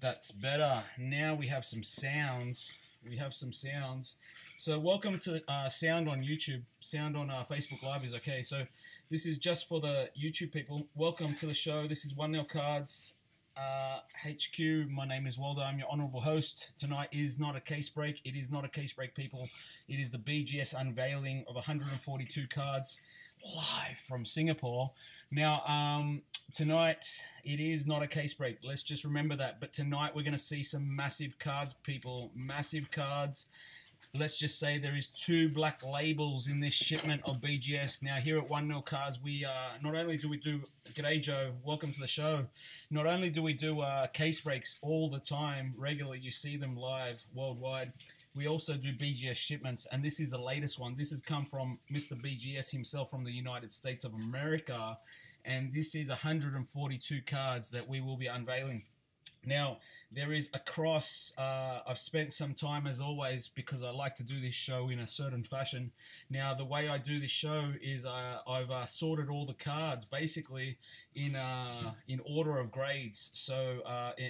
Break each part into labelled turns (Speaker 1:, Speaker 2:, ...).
Speaker 1: That's better. Now we have some sounds. So welcome to sound on YouTube. Sound on Facebook Live is okay. So this is just for the YouTube people. Welcome to the show. This is 1nil Cards HQ. My name is Waldo. I'm your honorable host. Tonight is not a case break. It is not a case break, people. It is the BGS unveiling of 142 cards live from Singapore. Now, tonight it is not a case break. Let's just remember that. But tonight we're going to see some massive cards, people. Massive cards. Let's just say there is 2 black labels in this shipment of BGS. Now here at 1nil Cards, we not only do we do, g'day Joe, welcome to the show. Not only do we do case breaks all the time, regularly, you see them live worldwide. We also do BGS shipments, and this is the latest one. This has come from Mr. BGS himself from the United States of America, and this is 142 cards that we will be unveiling. Now, there is a cross. I've spent some time, as always, because I like to do this show in a certain fashion. Now, the way I do this show is I've sorted all the cards, basically, in order of grades. So,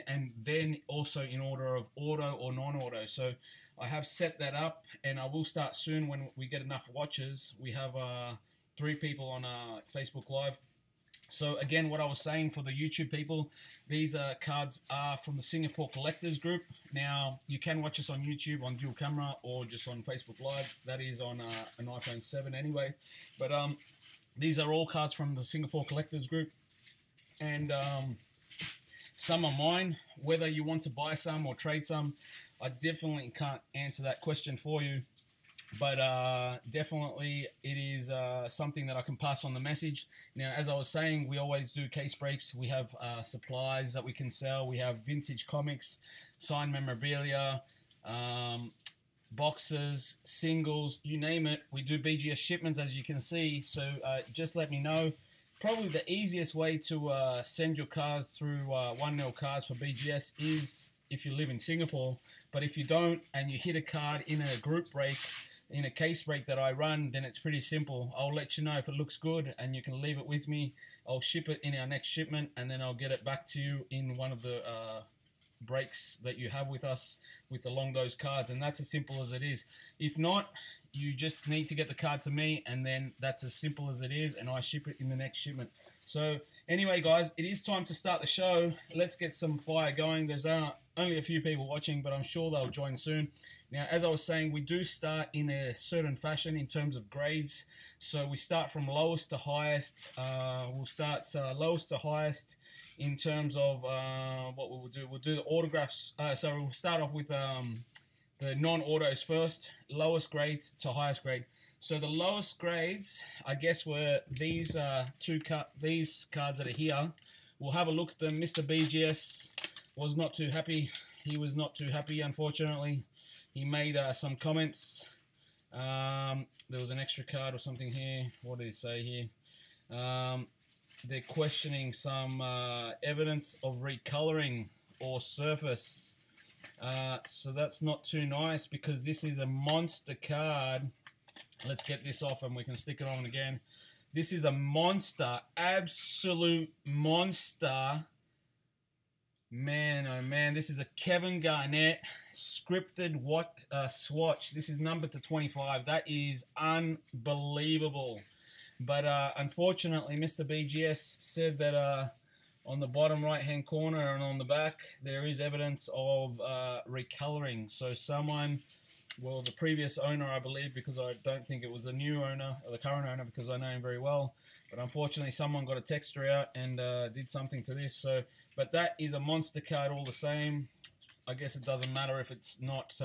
Speaker 1: and then also in order of auto or non-auto. So, I have set that up, and I will start soon when we get enough watches. We have 3 people on Facebook Live. So again, what I was saying for the YouTube people, these cards are from the Singapore Collectors Group. Now, you can watch us on YouTube on dual camera or just on Facebook Live. That is on an iPhone 7 anyway. But these are all cards from the Singapore Collectors Group. And some are mine. Whether you want to buy some or trade some, I definitely can't answer that question for you. But definitely it is something that I can pass on the message. Now, as I was saying, we always do case breaks. We have supplies that we can sell. We have vintage comics, signed memorabilia, boxes, singles, you name it. We do BGS shipments, as you can see. So just let me know. Probably the easiest way to send your cards through 1nil Cards for BGS is if you live in Singapore. But if you don't and you hit a card in a group break, in a case break that I run, then it's pretty simple. I'll let you know if it looks good and you can leave it with me. I'll ship it in our next shipment and then I'll get it back to you in one of the breaks that you have with us along those cards, and that's as simple as it is. If not, you just need to get the card to me, and then that's as simple as it is, and I ship it in the next shipment. So anyway, guys, it is time to start the show. Let's get some fire going. There's only a few people watching, but I'm sure they'll join soon. Now, as I was saying, we do start in a certain fashion in terms of grades. So we start from lowest to highest. We'll start lowest to highest in terms of what we will do. We'll do the autographs. So we'll start off with the non-autos first, lowest grades to highest grade. So the lowest grades, I guess, were these these cards that are here. We'll have a look at them. Mr. BGS was not too happy. He was not too happy, unfortunately. He made some comments. There was an extra card or something here. What did he say here? They're questioning some evidence of recoloring or surface. So that's not too nice because this is a monster card. Let's get this off and we can stick it on again. This is a monster, absolute monster. Man, oh man, this is a Kevin Garnett scripted swatch. This is numbered to 25. That is unbelievable. But unfortunately, Mr. BGS said that on the bottom right-hand corner and on the back, there is evidence of recoloring. So someone, well, the previous owner, I believe, because I don't think it was the new owner, or the current owner, because I know him very well. But unfortunately, someone got a texture out and did something to this. So, but that is a monster card all the same. I guess it doesn't matter if it's not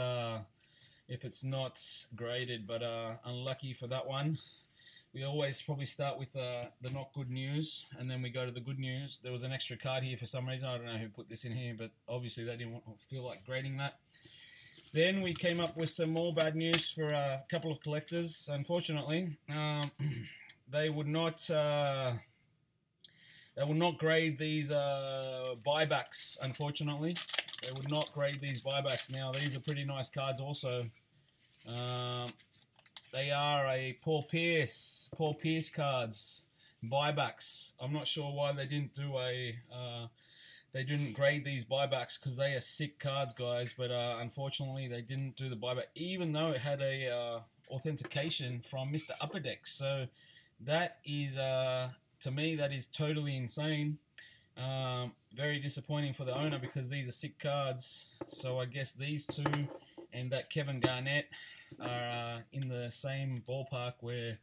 Speaker 1: graded, but unlucky for that one. We always probably start with the not good news, and then we go to the good news. There was an extra card here for some reason. I don't know who put this in here, but obviously they didn't feel like grading that. Then we came up with some more bad news for a couple of collectors. Unfortunately, they would not grade these buybacks. Unfortunately, they would not grade these buybacks. Now these are pretty nice cards also. They are a Paul Pierce cards buybacks. I'm not sure why they didn't do a they didn't grade these buybacks because they are sick cards, guys. But unfortunately, they didn't do the buyback, even though it had a authentication from Mr. Upper Deck. So that is, to me, that is totally insane. Very disappointing for the owner because these are sick cards. So I guess these two and that Kevin Garnett are in the same ballpark where,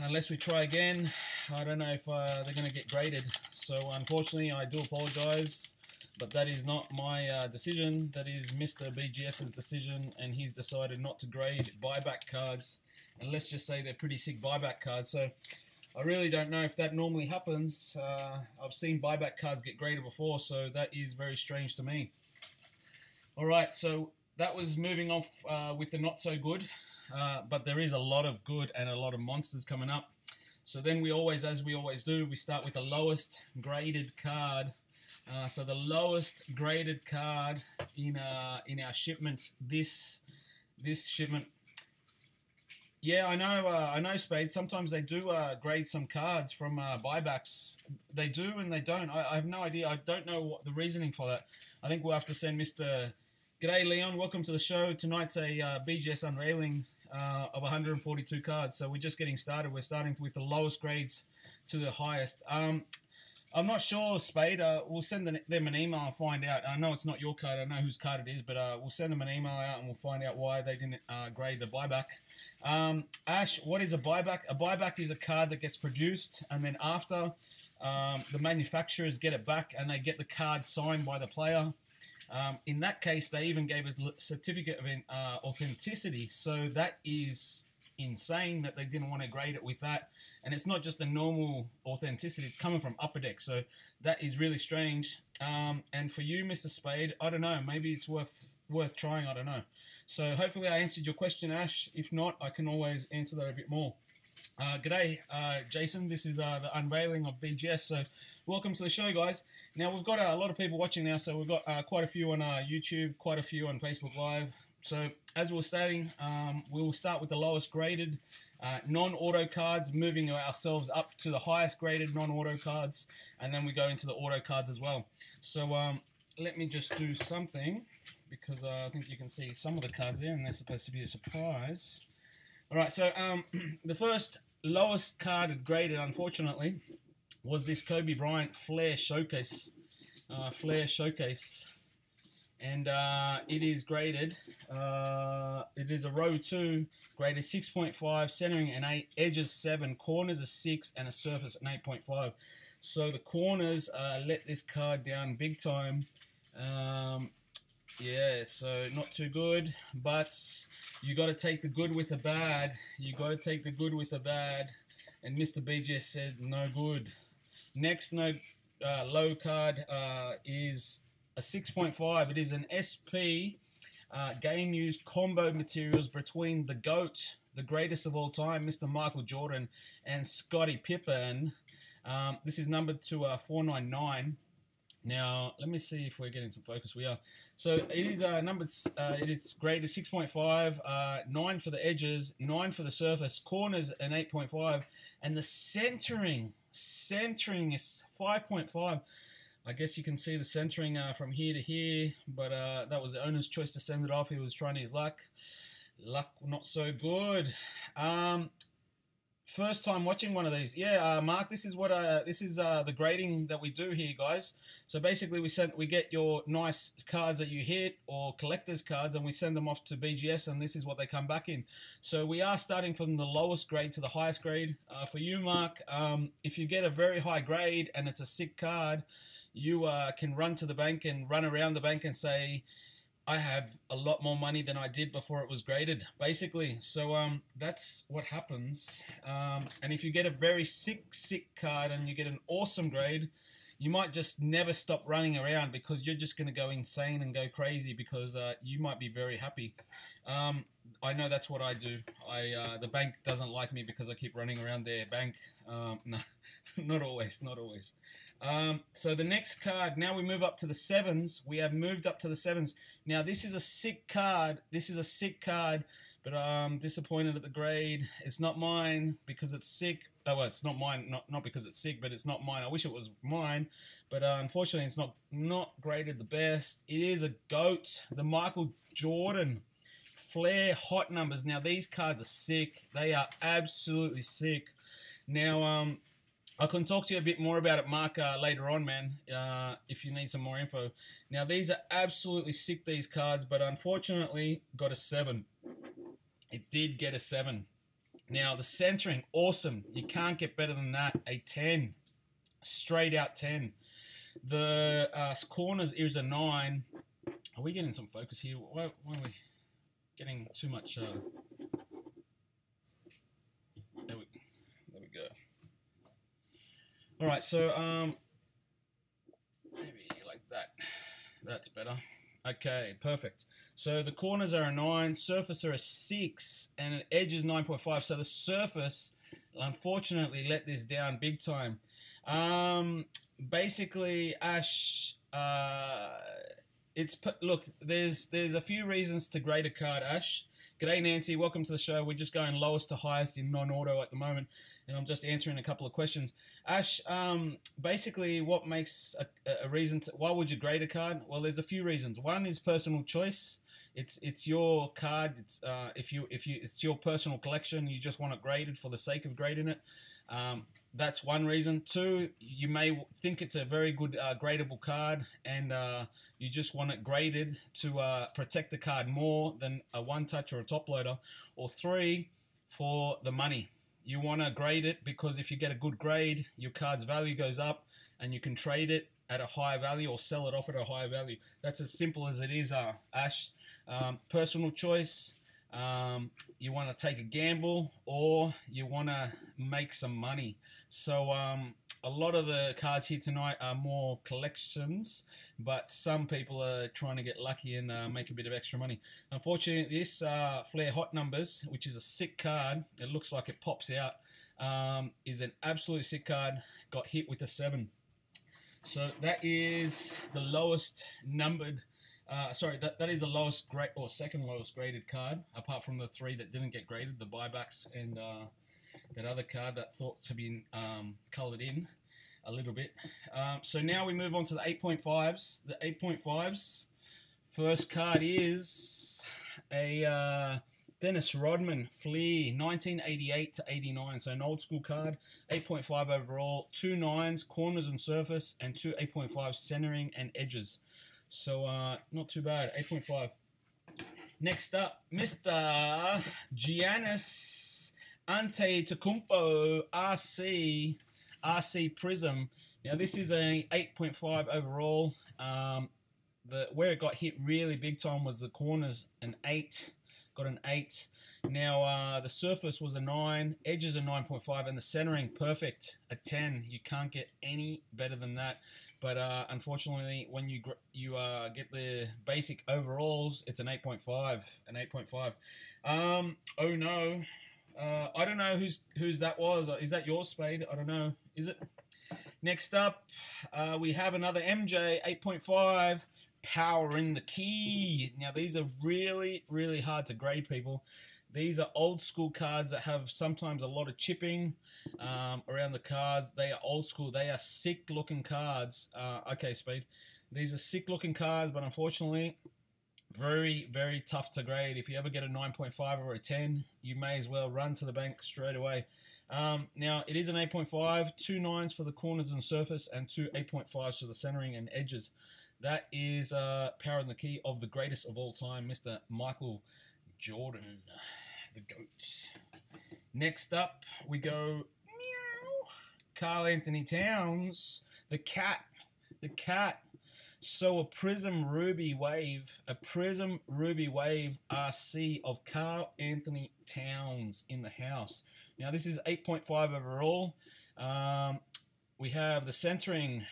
Speaker 1: unless we try again, I don't know if they're going to get graded. So unfortunately, I do apologize, but that is not my decision. That is Mr. BGS's decision, and he's decided not to grade buyback cards. And let's just say they're pretty sick buyback cards. So I really don't know if that normally happens. I've seen buyback cards get graded before, so that is very strange to me. All right, so that was moving off with the not so good. But there is a lot of good and a lot of monsters coming up. So then we always, as we always do, we start with the lowest graded card. So the lowest graded card in our shipment, this shipment. Yeah, I know, Spade. Sometimes they do grade some cards from buybacks. They do and they don't. I have no idea. I don't know what the reasoning for that. I think we'll have to send Mr. G'day, Leon. Welcome to the show. Tonight's a BGS unveiling of 142 cards. So we're just getting started. We're starting with the lowest grades to the highest. I'm not sure, Spade. We'll send them an email and find out. I know it's not your card. I know whose card it is, but we'll send them an email out and we'll find out why they didn't grade the buyback. Ash, what is a buyback? A buyback is a card that gets produced, and then after the manufacturers get it back and they get the card signed by the player. In that case, they even gave a certificate of authenticity. So that is insane that they didn't want to grade it with that. And it's not just a normal authenticity. It's coming from Upper Deck. So that is really strange. And for you, Mr. Spade, I don't know. Maybe it's worth trying. I don't know. So hopefully I answered your question, Ash. If not, I can always answer that a bit more. G'day, Jason. This is the unveiling of BGS. So welcome to the show, guys. Now, we've got a lot of people watching now. So we've got quite a few on YouTube, quite a few on Facebook Live. So as we were stating, we will start with the lowest graded non-auto cards, moving ourselves up to the highest graded non-auto cards, and then we go into the auto cards as well. So let me just do something, because I think you can see some of the cards there, and they're supposed to be a surprise. All right, so the first lowest card graded, unfortunately, was this Kobe Bryant Flair Showcase. And it is graded, it is a row 2, graded 6.5, centering an 8, edges 7, corners a 6, and a surface an 8.5. So the corners let this card down big time. Yeah, so not too good, but you got to take the good with the bad. You got to take the good with the bad. And Mr. BGS said no good. Next low card is a 6.5. It is an SP game used combo materials between the GOAT, the greatest of all time, Mr. Michael Jordan, and Scottie Pippen. This is numbered to 499. Now, let me see if we're getting some focus. We are. So it is numbered, it is graded 6.5, 9 for the edges, 9 for the surface, corners an 8.5, and the centering is 5.5. I guess you can see the centering from here to here, but that was the owner's choice to send it off. He was trying his luck. Luck not so good. First time watching one of these. Yeah, Mark, this is what the grading that we do here, guys. So basically we get your nice cards that you hit or collector's cards, and we send them off to BGS, and this is what they come back in. So we are starting from the lowest grade to the highest grade. For you, Mark, if you get a very high grade and it's a sick card, you can run to the bank and run around the bank and say, I have a lot more money than I did before it was graded, basically. So that's what happens. And if you get a very sick card and you get an awesome grade, you might just never stop running around, because you're just going to go insane and go crazy, because you might be very happy. I know that's what I do. The bank doesn't like me because I keep running around their bank. No, not always. So the next card, now we move up to the 7s. We have moved up to the 7s. Now this is a sick card. This is a sick card, but I'm disappointed at the grade. It's not mine because it's sick. Oh, well, it's not mine, not because it's sick, but it's not mine. I wish it was mine, but unfortunately it's not graded the best. It is a GOAT, the Michael Jordan Flair hot numbers. Now these cards are sick. They are absolutely sick. Now, I can talk to you a bit more about it, Mark, later on, man, if you need some more info. Now, these are absolutely sick, these cards, but unfortunately got a 7. It did get a 7. Now, the centering, awesome. You can't get better than that. A 10. Straight out 10. The corners is a 9. Are we getting some focus here? Why are we getting too much... There we go. All right, so maybe like that. That's better. Okay, perfect. So the corners are a 9, surface are a 6, and an edge is 9.5. So the surface, unfortunately, let this down big time. Basically, Ash, look. There's a few reasons to grade a card, Ash. G'day, Nancy. Welcome to the show. We're just going lowest to highest in non-auto at the moment, and I'm just answering a couple of questions. Ash, basically, what makes a reason why would you grade a card? Well, there's a few reasons. One is personal choice. It's your card. It's it's your personal collection. You just want it graded for the sake of grading it. That's one reason. Two, you may think it's a very good gradable card, and you just want it graded to protect the card more than a one-touch or a top loader. Or three, for the money. You want to grade it because if you get a good grade, your card's value goes up, and you can trade it at a higher value or sell it off at a higher value. That's as simple as it is, Ash. Personal choice. You want to take a gamble, or you want to make some money. So a lot of the cards here tonight are more collections, but some people are trying to get lucky and make a bit of extra money. Unfortunately, this Flair Hot Numbers, which is a sick card, it looks like it pops out, is an absolute sick card, got hit with a 7. So that is the lowest numbered. Sorry, that is the lowest grade or second lowest graded card, apart from the 3 that didn't get graded, the buybacks and that other card that thought to be coloured in a little bit. So now we move on to the 8.5s. The 8.5s, first card is a Dennis Rodman Fleer, 1988 to 89. So an old school card, 8.5 overall, 2 9s, corners and surface, and 2 8.5 centering and edges. So, not too bad, 8.5. Next up, Mr. Giannis Antetokounmpo RC Prism. Now, this is a 8.5 overall. Where it got hit really big time was the corners, an 8. Got an 8. Now, the surface was a 9, edges a 9.5, and the centering, perfect, a 10. You can't get any better than that. But unfortunately, when you get the basic overalls, it's an 8.5. An 8.5. Oh no, I don't know whose that was. Is that yours, Spade? I don't know. Is it? Next up, we have another MJ 8.5. Power in the key. Now these are really, really hard to grade, people. These are old school cards that have sometimes a lot of chipping around the cards. They are old school. They are sick looking cards. Okay, Speed. These are sick looking cards, but unfortunately, very, very tough to grade. If you ever get a 9.5 or a 10, you may as well run to the bank straight away. Now, it is an 8.5, 2 9s for the corners and surface, and 2 8.5s for the centering and edges. That is power in the key of the greatest of all time, Mr. Michael Jordan, the GOAT. Next up, we go meow, Karl Anthony Towns, the cat. So a Prism Ruby Wave RC of Karl Anthony Towns in the house. Now this is 8.5 overall. We have the centering,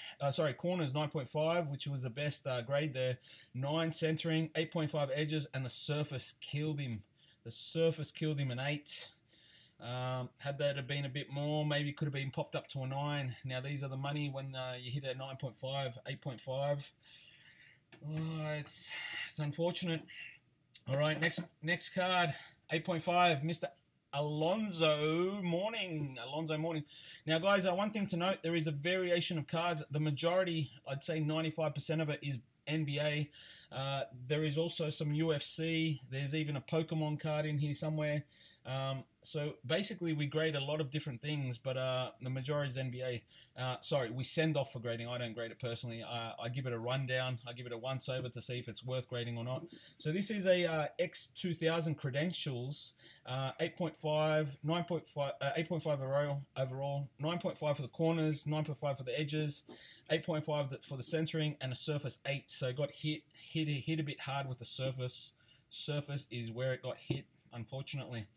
Speaker 1: corners 9.5, which was the best grade there. 9 centering, 8.5 edges, and the surface killed him. The surface killed him an 8. Had that have been a bit more, maybe could have been popped up to a 9. Now these are the money when you hit a 9.5, 8.5. Oh, it's unfortunate. All right, next card, 8.5, Mr. Alonzo Mourning. Now, guys, one thing to note, there is a variation of cards. The majority, I'd say 95% of it is NBA. There is also some UFC. There's even a Pokemon card in here somewhere. So basically we grade a lot of different things, but the majority is NBA. Sorry, we send off for grading. I don't grade it personally. I give it a rundown. I give it a once over to see if it's worth grading or not. So this is a X2000 credentials, 8.5, 9.5, 8.5 overall, 9.5 for the corners, 9.5 for the edges, 8.5 for the centering, and a surface 8. So it got hit a bit hard with the surface. Surface is where it got hit, unfortunately.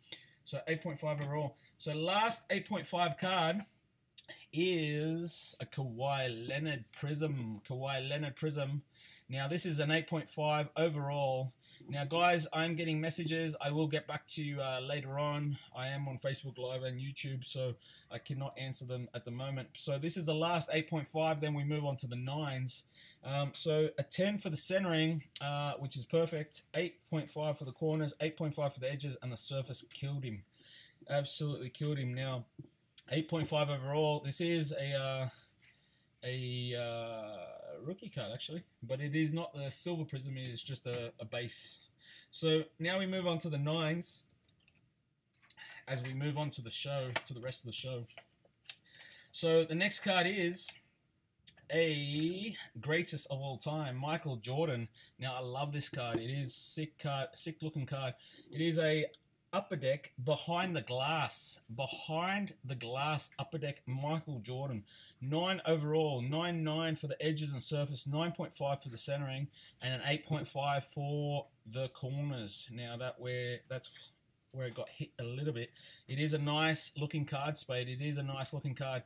Speaker 1: So 8.5 overall. So last 8.5 card is a Kawhi Leonard Prism. Now this is an 8.5 overall. Now guys, I'm getting messages. I will get back to you later on. I am on Facebook Live and YouTube, so I cannot answer them at the moment. So this is the last 8.5, then we move on to the 9s. So a 10 for the centering, which is perfect. 8.5 for the corners, 8.5 for the edges, and the surface killed him. Absolutely killed him. Now 8.5 overall. This is a rookie card actually, but it is not the silver prism. It is just a base. So now we move on to the 9s. As we move on to the show, to the rest of the show. So the next card is a greatest of all time, Michael Jordan. Now I love this card. It is sick card, sick looking card. It is a Upper Deck behind the glass Upper Deck Michael Jordan. 9 overall, 9.9 for the edges and surface, 9.5 for the centering, and an 8.5 for the corners. Now that's where it got hit a little bit. It is a nice looking card, Spade. It is a nice looking card.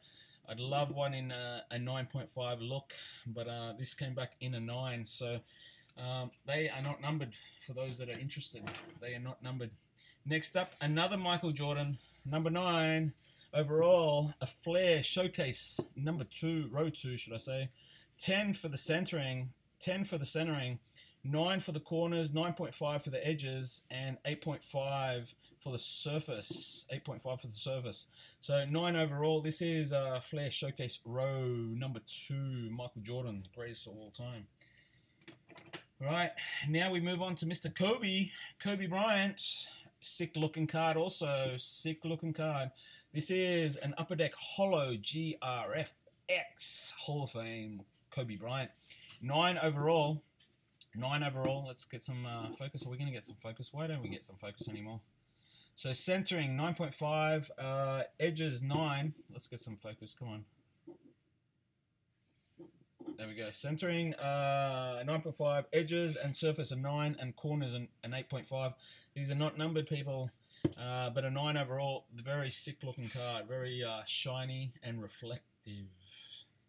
Speaker 1: I'd love one in a 9.5 look, but this came back in a 9. So they are not numbered for those that are interested. They are not numbered. Next up, another Michael Jordan, number 9 overall, a Flair Showcase, number 2, row 2, should I say. 10 for the centering, 9 for the corners, 9.5 for the edges, and 8.5 for the surface. 8.5 for the surface. So 9 overall. This is Flair Showcase row number 2, Michael Jordan, greatest of all time. All right, now we move on to Mr. Kobe Bryant. Sick looking card also, sick looking card. This is an Upper Deck Holo GRFX Hall of Fame Kobe Bryant. 9 overall. Let's get some focus. Are we going to get some focus? Why don't we get some focus anymore? So centering 9.5, edges 9. Let's get some focus. Come on. There we go. Centering 9.5, edges and surface a 9, and corners an 8.5. These are not numbered, people, but a 9 overall. Very sick looking card. Very shiny and reflective.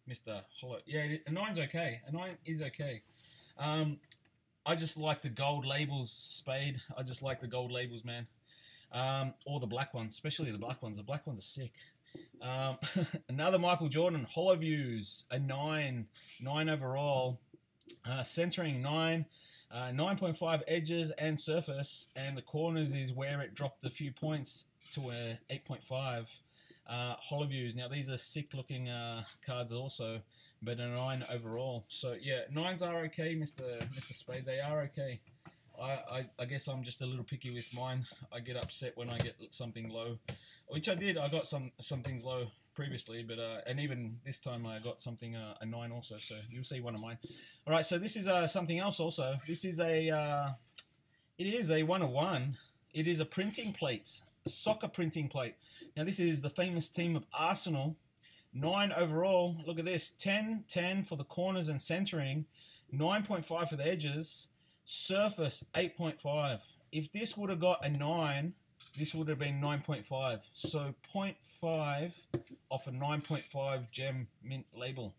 Speaker 1: Mr. Hollow. Yeah, a 9's okay. A 9 is okay. I just like the gold labels, Spade. I just like the gold labels, man. Or the black ones, especially the black ones. The black ones are sick. Another Michael Jordan, Hollow Views, a 9 overall, centering 9, 9.5 edges and surface, and the corners is where it dropped a few points to a 8.5. Hollow Views. Now these are sick looking cards also, but a 9 overall. So yeah, 9s are okay, Mr. Spade. They are okay. I guess I'm just a little picky with mine. I get upset when I get something low, which I did. I got some things low previously, but and even this time I got something a 9 also. So you'll see one of mine. All right, so this is something else also. This is a it is a 101. It is a printing plate, a soccer printing plate. Now this is the famous team of Arsenal. 9 overall. Look at this. 10 for the corners and centering. 9.5 for the edges. Surface 8.5. If this would have got a 9, this would have been 9.5. So 0.5 off a 9.5 gem mint label.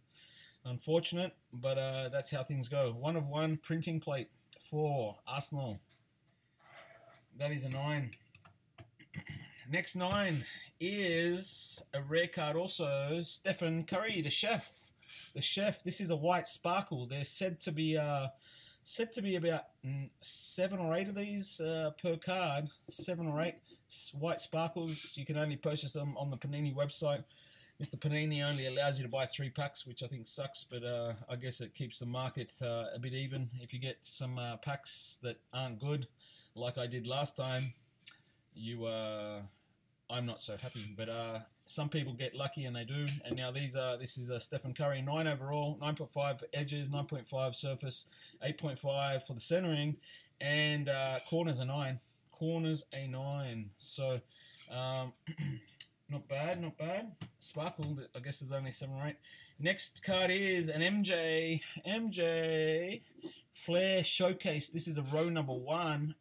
Speaker 1: Unfortunate, but that's how things go. 1 of 1 printing plate for Arsenal. That is a 9. Next 9 is a rare card also. Stephen Curry, the chef. The chef. This is a white sparkle. They're said to be about 7 or 8 of these per card. 7 or 8 white sparkles. You can only purchase them on the Panini website. Mr. Panini only allows you to buy 3 packs, which I think sucks, but I guess it keeps the market a bit even. If you get some packs that aren't good, like I did last time, I'm not so happy, but some people get lucky and they do. And now this is a Stephen Curry, 9 overall, 9.5 for edges, 9.5 surface, 8.5 for the centering, and corners a 9. Corners a 9. So not bad, not bad. Sparkle, I guess there's only 7 or 8. Next card is an MJ Flair Showcase. This is a row number 1.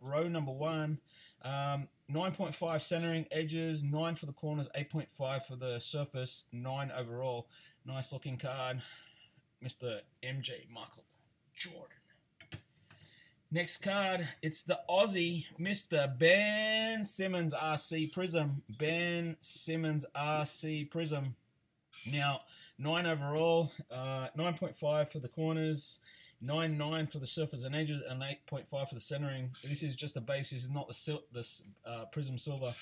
Speaker 1: 9.5 centering, edges, 9 for the corners, 8.5 for the surface, 9 overall. Nice looking card, Mr. MJ Michael Jordan. Next card, it's the Aussie, Mr. Ben Simmons RC Prism. Ben Simmons RC Prism. Now, 9 overall, 9.5 for the corners, 9.9 for the surface and edges, and 8.5 for the centering. This is just a base. This is not the Prism Silver.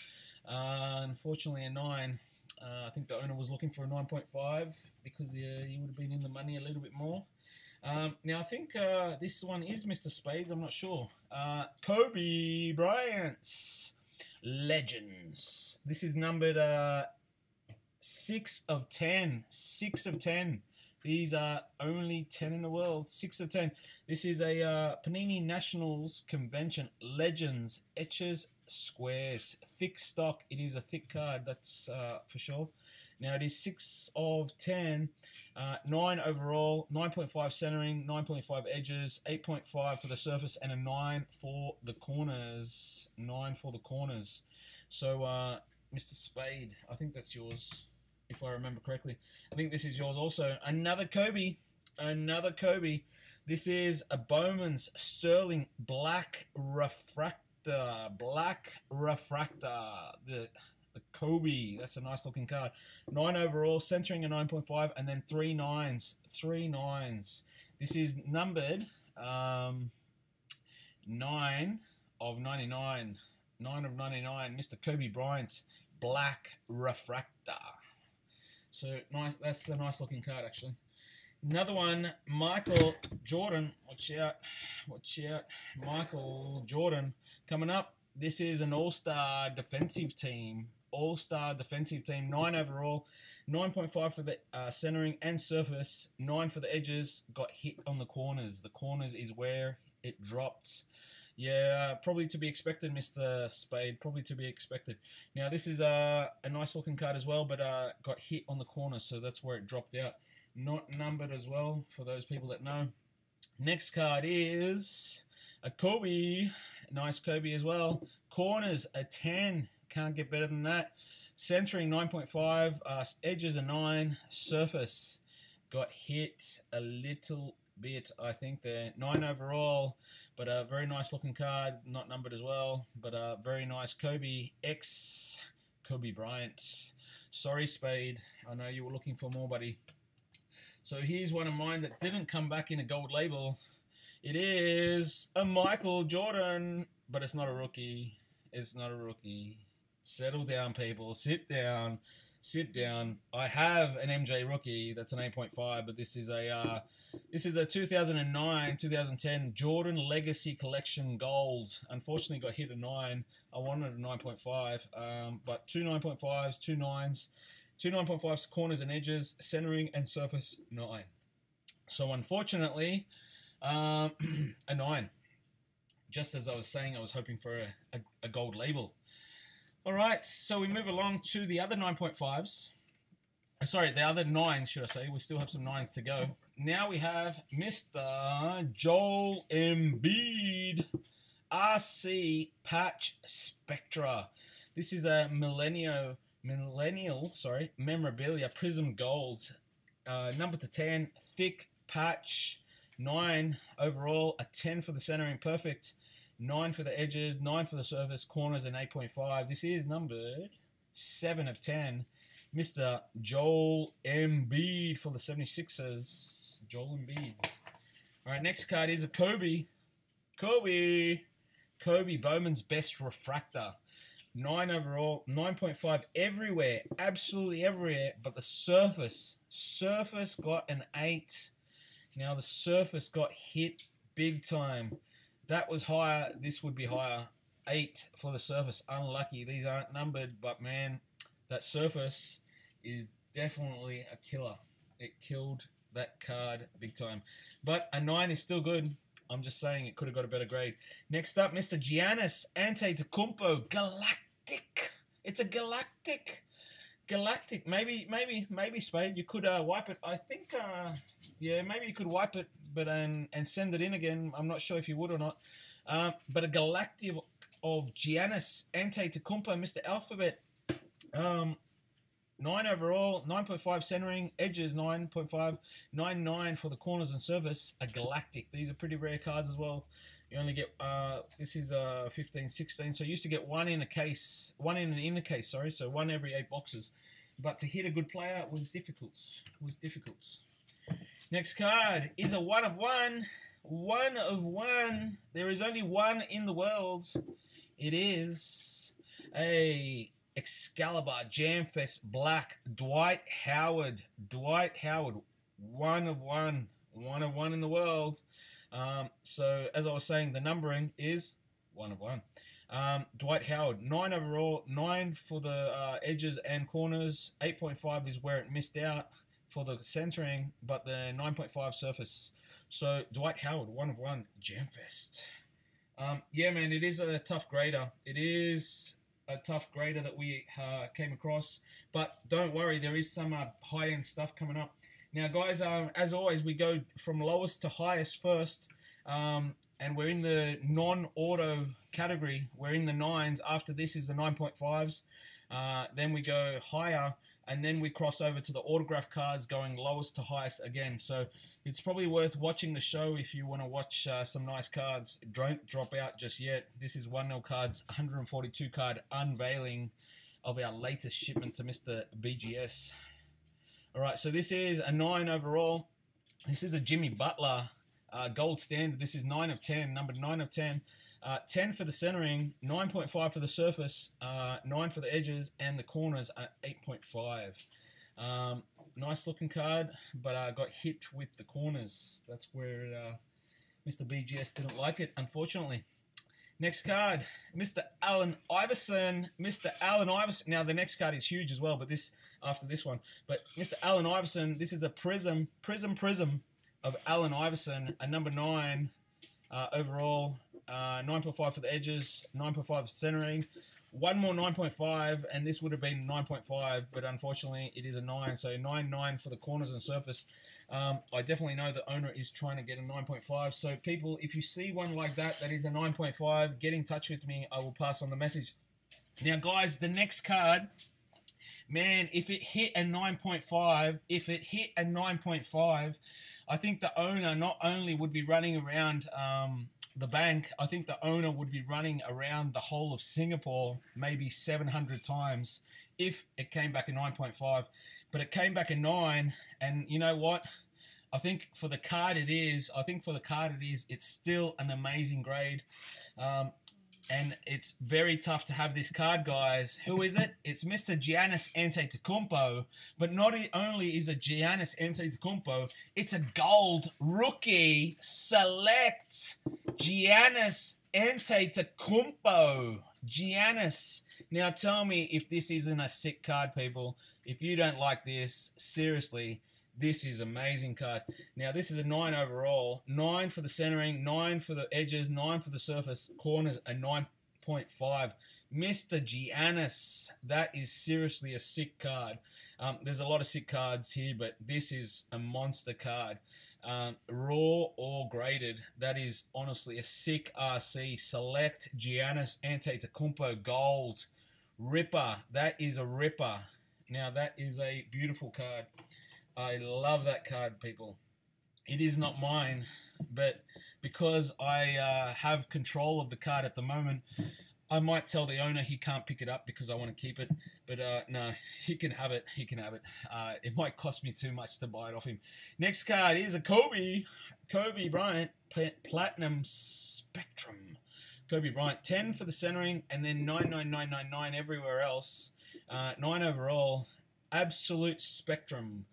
Speaker 1: Unfortunately, a 9. I think the owner was looking for a 9.5 because he would have been in the money a little bit more. Now, I think this one is Mr. Spades. I'm not sure. Kobe Bryant's Legends. This is numbered 6 of 10. 6 of 10. These are only 10 in the world. 6 of 10. This is a Panini Nationals Convention Legends Etches Squares. Thick stock. It is a thick card, that's for sure. Now it is 6 of 10. 9 overall. 9.5 centering. 9.5 edges. 8.5 for the surface. And a 9 for the corners. 9 for the corners. So, Mr. Spade, I think that's yours, if I remember correctly. I think this is yours also. Another Kobe. Another Kobe. This is a Bowman's Sterling Black Refractor. Black Refractor. The Kobe. That's a nice looking card. 9 overall, centering a 9.5, and then 3 9s. 3 9s. This is numbered 9 of 99. 9 of 99. Mr. Kobe Bryant. Black Refractor. So nice. That's a nice looking card, actually. Another one, Michael Jordan. Watch out. Watch out. Michael Jordan coming up. This is an all-star defensive team. All-star defensive team. 9 overall. 9.5 for the centering and surface. 9 for the edges. Got hit on the corners. The corners is where it dropped. Yeah, probably to be expected, Mr. Spade. Probably to be expected. Now, this is a nice looking card as well, but got hit on the corner, so that's where it dropped out. Not numbered as well, for those people that know. Next card is a Kobe. Nice Kobe as well. Corners, a 10. Can't get better than that. Centering, 9.5. Edges, a 9. Surface, got hit a little bit, I think there. 9 overall, but a very nice looking card, not numbered as well, but a very nice Kobe X Kobe Bryant. Sorry, Spade, I know you were looking for more, buddy. So here's one of mine that didn't come back in a gold label. It is a Michael Jordan, but it's not a rookie. It's not a rookie. Settle down, people. Sit down. Sit down. I have an MJ rookie that's an 8.5, but this is a 2009-2010 Jordan Legacy Collection Gold. Unfortunately, got hit a 9. I wanted a 9.5, but 2 9.5s, 2 9s, 2 9.5s, corners and edges, centering and surface 9. So unfortunately, a 9. Just as I was saying, I was hoping for a gold label. All right, so we move along to the other 9.5s. Sorry, the other 9s, should I say. We still have some 9s to go. Now we have Mr. Joel Embiid RC Patch Spectra. This is a millennial memorabilia Prism Golds. Number to 10, thick patch, 9 overall, a 10 for the centering, perfect. 9 for the edges, 9 for the surface, corners, and 8.5. This is numbered 7 of 10. Mr. Joel Embiid for the 76ers. Joel Embiid. All right, next card is a Kobe. Kobe Bowman's best refractor. 9 overall, 9.5 everywhere, absolutely everywhere, but the surface got an 8. Now the surface got hit big time. That was higher, this would be higher. 8 for the surface, unlucky. These aren't numbered, but man, that surface is definitely a killer. It killed that card big time. But a 9 is still good. I'm just saying it could have got a better grade. Next up, Mr. Giannis Antetokounmpo, Galactic. It's a Galactic. Maybe Spade, you could wipe it. I think, yeah, maybe you could wipe it, but and send it in again. I'm not sure if you would or not. But a Galactic of Giannis Antetokounmpo, Mr. Alphabet. 9 overall, 9.5 centering, edges 9.5, 9.9 for the corners and surface. A Galactic. These are pretty rare cards as well. You only get this is 15, 16. So you used to get one in a case, one in an inner case. Sorry, so one every 8 boxes. But to hit a good player was difficult. Next card is a 1 of 1. 1 of 1. There is only one in the world. It is a Excalibur Jamfest Black Dwight Howard. 1 of 1. 1 of 1 in the world. So as I was saying, the numbering is 1 of 1. Dwight Howard, 9 overall, 9 for the edges and corners. 8.5 is where it missed out for the centering, but the 9.5 surface. So Dwight Howard, 1 of 1, Jamfest. Yeah, man, it is a tough grader. It is a tough grader that we came across, but don't worry, there is some high-end stuff coming up. Now, guys, as always, we go from lowest to highest first, and we're in the non-auto category. We're in the 9s. After this is the 9.5s. Then we go higher, and then we cross over to the autograph cards, going lowest to highest again. So it's probably worth watching the show if you want to watch some nice cards. Don't drop out just yet. This is 1-0 Cards, 142 card unveiling of our latest shipment to Mr. BGS. All right, so this is a 9 overall. This is a Jimmy Butler gold standard. This is 9 of 10, number 9 of 10. 10 for the centering, 9.5 for the surface, 9 for the edges, and the corners are 8.5. Nice looking card, but got hit with the corners. That's where Mr. BGS didn't like it, unfortunately. Next card, Mr. Allen Iverson. Mr. Allen Iverson. Now, the next card is huge as well, but this after this one. But Mr. Allen Iverson, this is a prism of Allen Iverson, a number 9 overall, 9.5 for the edges, 9.5 centering. One more 9.5, and this would have been 9.5, but unfortunately it is a 9. So 9.9 for the corners and surface. I definitely know the owner is trying to get a 9.5. So people, if you see one like that, that is a 9.5, get in touch with me. I will pass on the message. Now, guys, the next card, man, if it hit a 9.5, I think the owner not only would be running around the bank, I think the owner would be running around the whole of Singapore maybe 700 times if it came back a 9.5. But it came back a 9, and you know what? I think for the card it is, it's still an amazing grade. And it's very tough to have this card, guys. Who is it? It's Mr. Giannis Antetokounmpo. But not only is it Giannis Antetokounmpo, it's a gold rookie select Giannis Antetokounmpo. Giannis. Now tell me if this isn't a sick card, people. If you don't like this, seriously, this is an amazing card. Now, this is a 9 overall. 9 for the centering, 9 for the edges, 9 for the surface. Corners, a 9.5. Mr. Giannis. That is seriously a sick card. There's a lot of sick cards here, but this is a monster card. Raw or graded. That is honestly a sick RC. Select Giannis Antetokounmpo Gold. Ripper. That is a ripper. Now, that is a beautiful card. I love that card, people. It is not mine, but because I have control of the card at the moment, I might tell the owner he can't pick it up because I want to keep it. But no, he can have it. He can have it. It might cost me too much to buy it off him. Next card is a Kobe Bryant Platinum Spectrum. Kobe Bryant, 10 for the centering, and then 99999 everywhere else. 9 overall. Absolute Spectrum.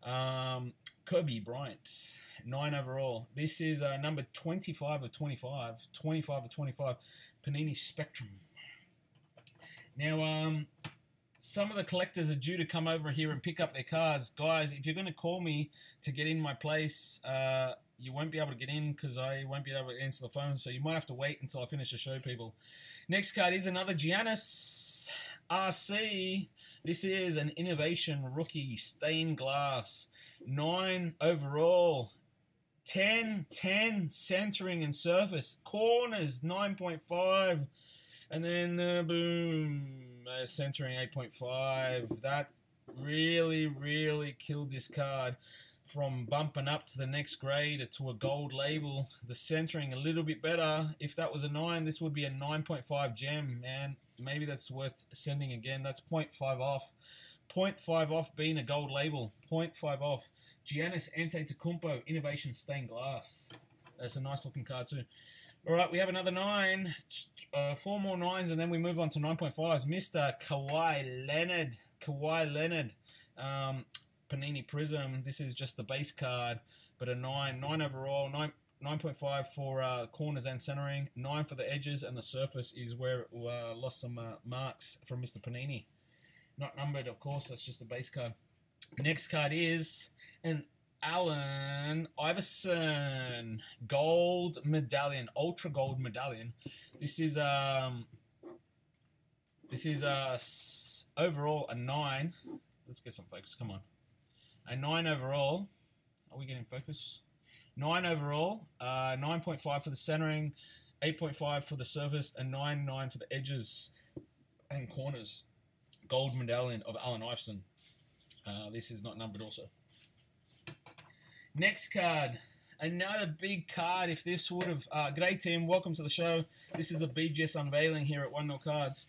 Speaker 1: Kobe Bryant, 9 overall. This is number 25 of 25. 25 of 25. Panini Spectrum. Now, some of the collectors are due to come over here and pick up their cards. Guys, if you're going to call me to get in my place, you won't be able to get in because I won't be able to answer the phone. So you might have to wait until I finish the show, people. Next card is another Giannis RC. This is an Innovation Rookie Stained Glass. 9 overall. 10, centering and surface. Corners, 9.5. And then, boom, centering 8.5. That really killed this card from bumping up to the next grade to a gold label. The centering a little bit better. If that was a 9, this would be a 9.5 gem, man. Maybe that's worth sending again. That's 0.5 off. 0.5 off being a gold label. 0.5 off. Giannis Antetokounmpo Innovation Stained Glass. That's a nice looking card too. All right, we have another 9. 4 more 9s, and then we move on to 9.5s. Mr. Kawhi Leonard. Panini Prism. This is just the base card, but a 9. 9 overall. 9.5 for corners and centering. 9 for the edges, and the surface is where it lost some marks from Mr. Panini. Not numbered, of course. That's just a base card. Next card is an Allen Iverson gold medallion, ultra gold medallion. This is overall a 9. Let's get some focus. Come on, a 9 overall. Are we getting focus? 9 overall. 9.5 for the centering, 8.5 for the surface, and 9 for the edges and corners. Gold medallion of Allen Iverson. This is not numbered also. Next card, another big card. If this would have... G'day team, welcome to the show. This is a BGS unveiling here at 1 Cards.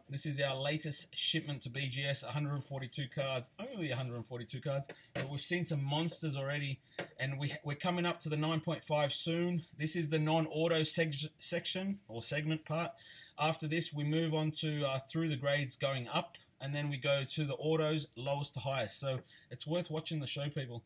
Speaker 1: This is our latest shipment to BGS, 142 cards, only 142 cards, but we've seen some monsters already, and we're coming up to the 9.5 soon. This is the non-auto section, or segment part. After this, we move on to through the grades going up, and then we go to the autos, lowest to highest. So it's worth watching the show, people.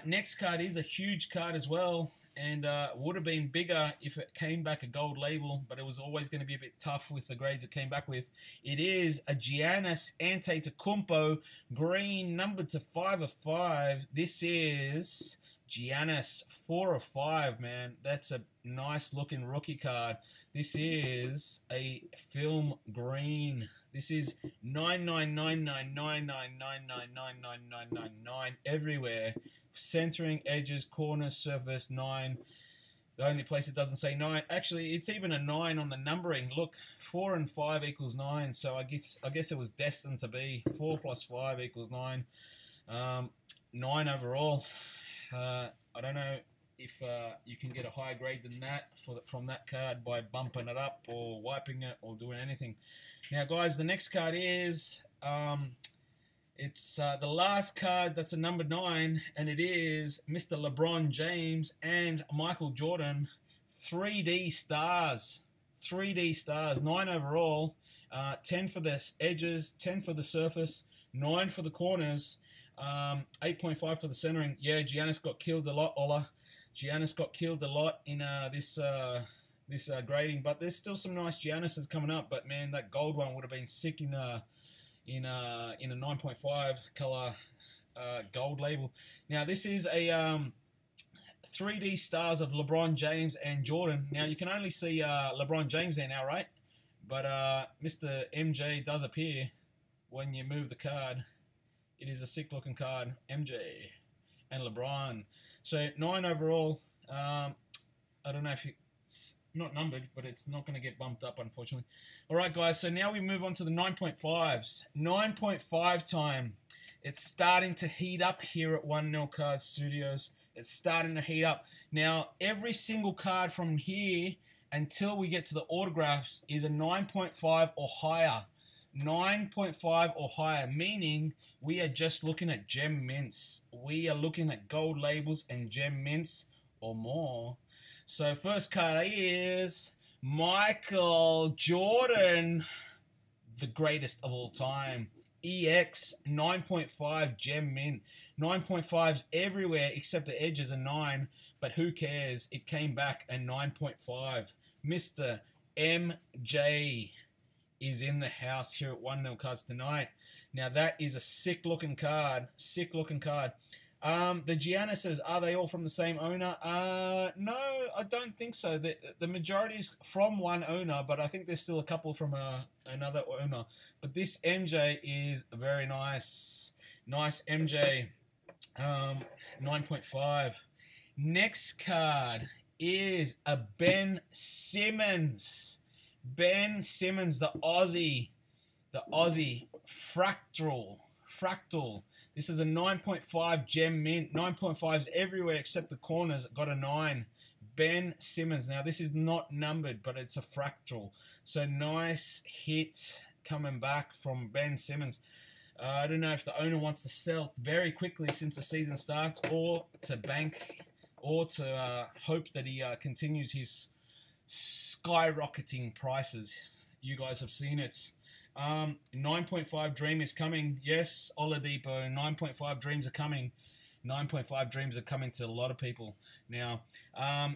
Speaker 1: Next card is a huge card as well, and would have been bigger if it came back a gold label, but it was always going to be a bit tough with the grades it came back with. It is a Giannis Antetokounmpo green, numbered to 5 of 5. This is Giannis, 4 of 5, man. That's a nice looking rookie card. This is a film green. This is 9999999999999 everywhere. Centering, edges, corners, surface, 9. The only place it doesn't say 9. Actually, it's even a 9 on the numbering. Look, 4 and 5 equals 9. So I guess it was destined to be 4 plus 5 equals 9. 9 overall. I don't know if you can get a higher grade than that from that card by bumping it up or wiping it or doing anything. Now, guys, the next card is it's the last card. That's a number 9, and it is Mr. LeBron James and Michael Jordan, 3D stars. 3D stars, 9 overall, 10 for the edges, 10 for the surface, 9 for the corners. 8.5 for the centering. Yeah, Giannis got killed a lot, Ola. Giannis got killed a lot in this grading, but there's still some nice Giannis's coming up. But man, that gold one would have been sick in a 9.5 color gold label. Now this is a 3D stars of LeBron James and Jordan. Now you can only see LeBron James there now, right? But Mr. MJ does appear when you move the card. It is a sick looking card, MJ and LeBron. So 9 overall. I don't know if it's not numbered, but it's not going to get bumped up, unfortunately. All right, guys. So now we move on to the 9.5s. 9.5 time. It's starting to heat up here at 1 Cards Studios. It's starting to heat up. Now, every single card from here until we get to the autographs is a 9.5 or higher. 9.5 or higher, meaning we are just looking at gem mints. We are looking at gold labels and gem mints or more. So first card is Michael Jordan, the greatest of all time. EX 9.5 gem mint. 9.5s everywhere except the edges are 9, but who cares? It came back a 9.5. Mr. MJ is in the house here at 1-0 Cards tonight. Now that is a sick looking card. Sick looking card. The Gianna says, are they all from the same owner? No, I don't think so. The majority is from one owner, but I think there's still a couple from another owner. But this MJ is very nice. Nice MJ. 9.5. Next card is a Ben Simmons. Ben Simmons, the Aussie fractal. This is a 9.5 gem mint. 9.5s everywhere except the corners got a 9. Ben Simmons. Now this is not numbered, but it's a fractal. So nice hit coming back from Ben Simmons. I don't know if the owner wants to sell very quickly since the season starts, or to bank, or to hope that he continues his skyrocketing prices. You guys have seen it. 9.5 Dream is coming. Yes, Oladipo, 9.5 Dreams are coming. 9.5 Dreams are coming to a lot of people. Now,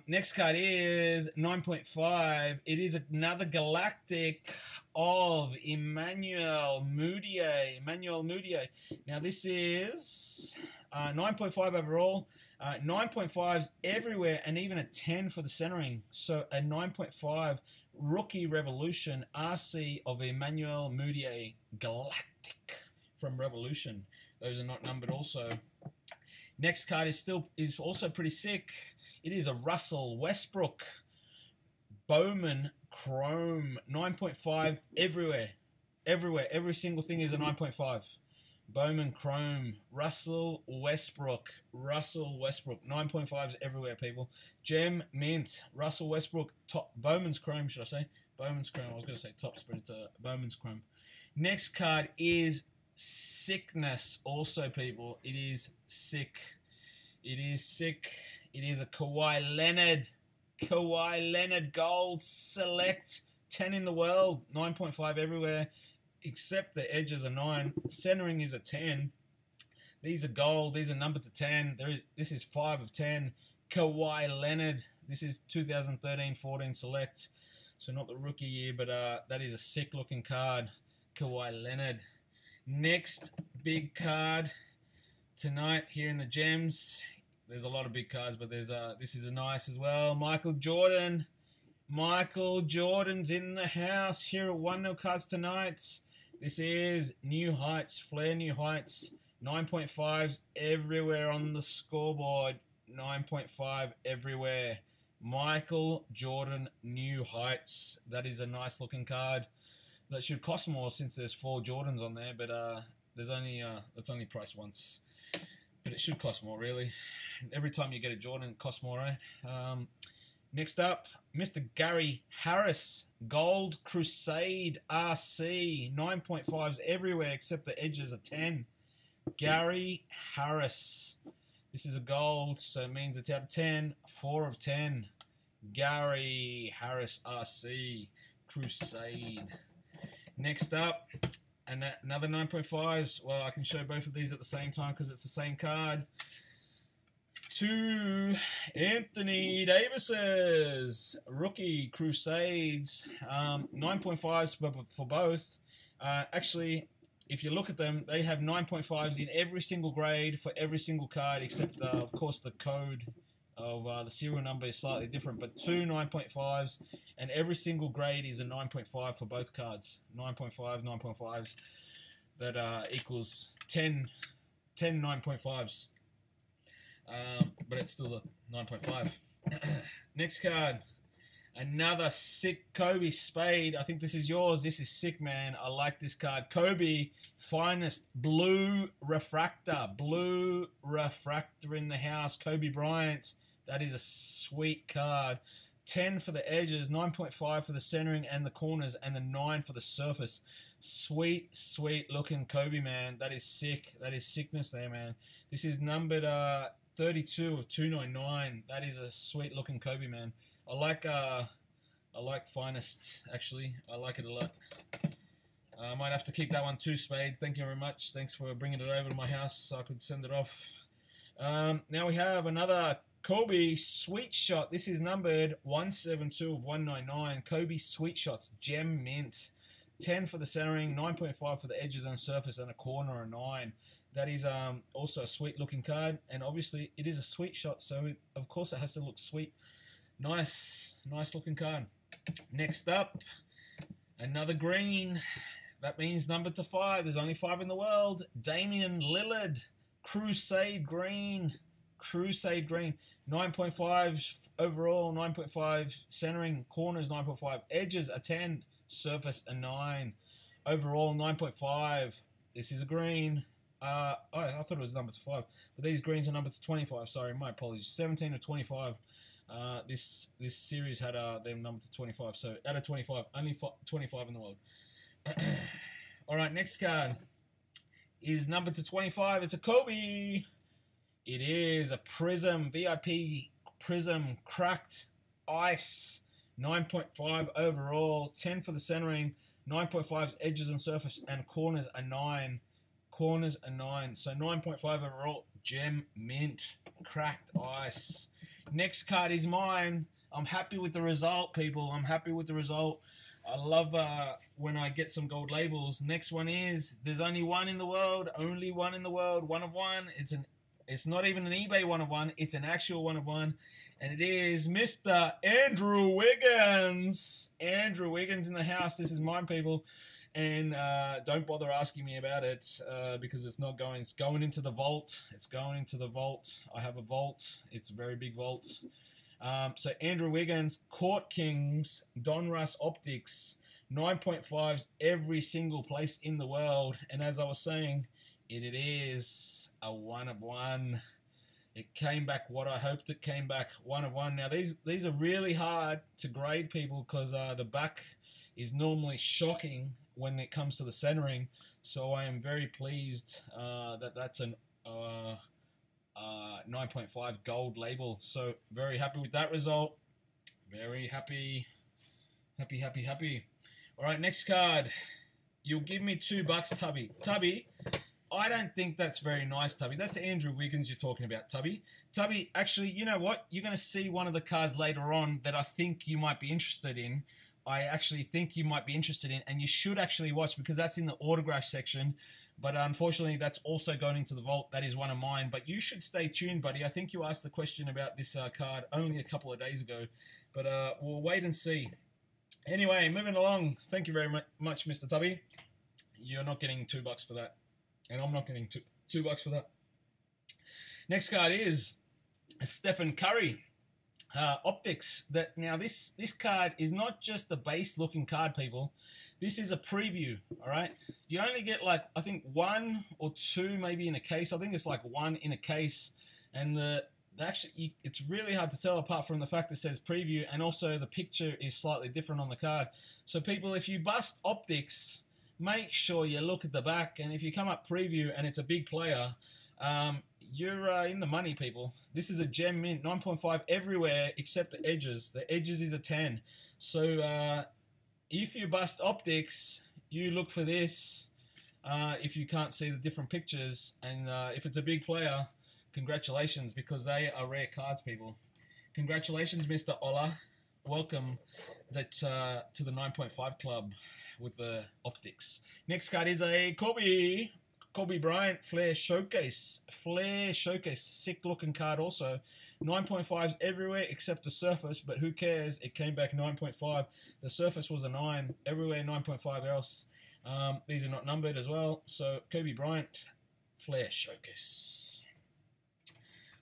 Speaker 1: next card is 9.5. It is another Galactic of Emmanuel Mudiay. Emmanuel Mudiay. Now, this is 9.5 overall. 9.5s everywhere, and even a 10 for the centering. So a 9.5 Rookie Revolution RC of Emmanuel Mudiay Galactic from Revolution. Those are not numbered also. Next card is also pretty sick. It is a Russell Westbrook Bowman Chrome. 9.5 everywhere. Everywhere. Every single thing is a 9.5. Bowman Chrome, Russell Westbrook, 9.5s everywhere, people. Gem Mint, Russell Westbrook, Bowman's Chrome, should I say? Bowman's Chrome, I was going to say tops, but it's a Bowman's Chrome. Next card is Sickness, also, people. It is sick. It is sick. It is a Kawhi Leonard Gold Select, 10 in the world, 9.5 everywhere. Except the edges are 9. Centering is a 10. These are gold. These are numbered to 10. This is 5 of 10. Kawhi Leonard. This is 2013-14 select. So not the rookie year, but that is a sick looking card. Kawhi Leonard. Next big card tonight here in the gems. There's a lot of big cards, but this is a nice as well. Michael Jordan. Michael Jordan's in the house here at 1-0 Cards tonight. This is New Heights, Flair New Heights, 9.5s everywhere on the scoreboard, 9.5 everywhere. Michael Jordan New Heights, that is a nice looking card. That should cost more since there's 4 Jordans on there, but that's only priced once. But it should cost more, really. Every time you get a Jordan, it costs more, eh? Next up, Mr. Gary Harris, Gold Crusade RC, 9.5s everywhere except the edges are 10. Gary Harris. This is a gold, so it means it's out of 10, 4 of 10. Gary Harris RC, Crusade. Next up, another 9.5s. Well, I can show both of these at the same time because it's the same card. 2 Anthony Davis's Rookie Crusades, 9.5s for both. Actually, if you look at them, they have 9.5s in every single grade for every single card, except, of course, the code of the serial number is slightly different. But 2 9.5s, and every single grade is a 9.5 for both cards. 9.5, 9.5s. That equals 10 9.5s. But it's still a 9.5. Next card. Another sick Kobe Spade. I think this is yours. This is sick, man. I like this card. Kobe, finest blue refractor. Blue refractor in the house. Kobe Bryant. That is a sweet card. 10 for the edges, 9.5 for the centering and the corners, and the 9 for the surface. Sweet, sweet looking Kobe, man. That is sick. That is sickness there, man. This is numbered 32 of 299. That is a sweet looking Kobe, man. I like finest, actually. I like it a lot. I might have to keep that one too, Spade. Thank you very much. Thanks for bringing it over to my house so I could send it off. Now we have another Kobe Sweet Shot. This is numbered 172 of 199. Kobe Sweet Shots, Gem Mint. 10 for the centering, 9.5 for the edges and surface, and a corner, a 9. That is also a sweet looking card, and obviously it is a sweet shot, so of course it has to look sweet. Nice looking card. Next up, another green. That means number to 5. There's only 5 in the world. Damian Lillard, Crusade Green. Crusade Green. 9.5 overall, 9.5 centering, corners 9.5, edges a 10, surface a 9. Overall 9.5. This is a green. I thought it was number to 5, but these greens are numbered to 25. Sorry, my apologies. 17 to 25. This series had them numbered to 25. So out of 25, only 25 in the world. All right, next card is numbered to 25. It's a Kobe. It is a Prism, VIP Prism Cracked Ice. 9.5 overall, 10 for the centering, 9.5 edges and surface, and corners a 9. Corners a 9. So 9.5 overall, Gem Mint Cracked Ice. Next card is mine. I'm happy with the result, people. I'm happy with the result. I love when I get some gold labels. Next one is, there's only one in the world, only one in the world, one of one. It's not even an eBay one of one, it's an actual one of one. And it is Mr. Andrew Wiggins. Andrew Wiggins in the house. This is mine, people. And don't bother asking me about it because it's not going. It's going into the vault. It's going into the vault. I have a vault. It's a very big vault. So Andrew Wiggins, Court Kings, Donruss Optics, 9.5s every single place in the world. And as I was saying, it is a one of one. It came back what I hoped it came back, one of one. Now these are really hard to grade, people, because the back is normally shocking when it comes to the centering. So I am very pleased that that's an 9.5 gold label. So very happy with that result. Very happy. All right, next card. You'll give me $2, Tubby. Tubby, I don't think that's very nice, Tubby. That's Andrew Wiggins you're talking about, Tubby. Tubby, actually, you know what? You're going to see one of the cards later on that I think you might be interested in. I actually think you might be interested in, and you should actually watch because that's in the autograph section. But unfortunately, that's also going into the vault. That is one of mine. But you should stay tuned, buddy. I think you asked the question about this card only a couple of days ago. But we'll wait and see. Anyway, moving along. Thank you very much, Mr. Tubby. You're not getting $2 for that. And I'm not getting $2 for that. Next card is Stephen Curry. Optics. That now this card is not just the base looking card, people. This is a preview. All right, you only get like I think 1 or 2 maybe in a case. I think it's like 1 in a case, and it's really hard to tell apart from the fact that it says preview, and also the picture is slightly different on the card. So people, if you bust optics, make sure you look at the back, and if you come up preview and it's a big player, you're in the money, people. This is a Gem Mint, 9.5 everywhere except the edges. The edges is a 10. So if you bust optics, you look for this. If you can't see the different pictures, and if it's a big player, congratulations, because they are rare cards, people. Congratulations, Mr. Ola. Welcome to the 9.5 club with the optics. Next card is a Kobe Bryant Flair Showcase. Flair Showcase. Sick looking card also. 9.5s everywhere except the surface, but who cares? It came back 9.5. The surface was a 9. Everywhere 9.5 else. These are not numbered as well. So Kobe Bryant Flair Showcase.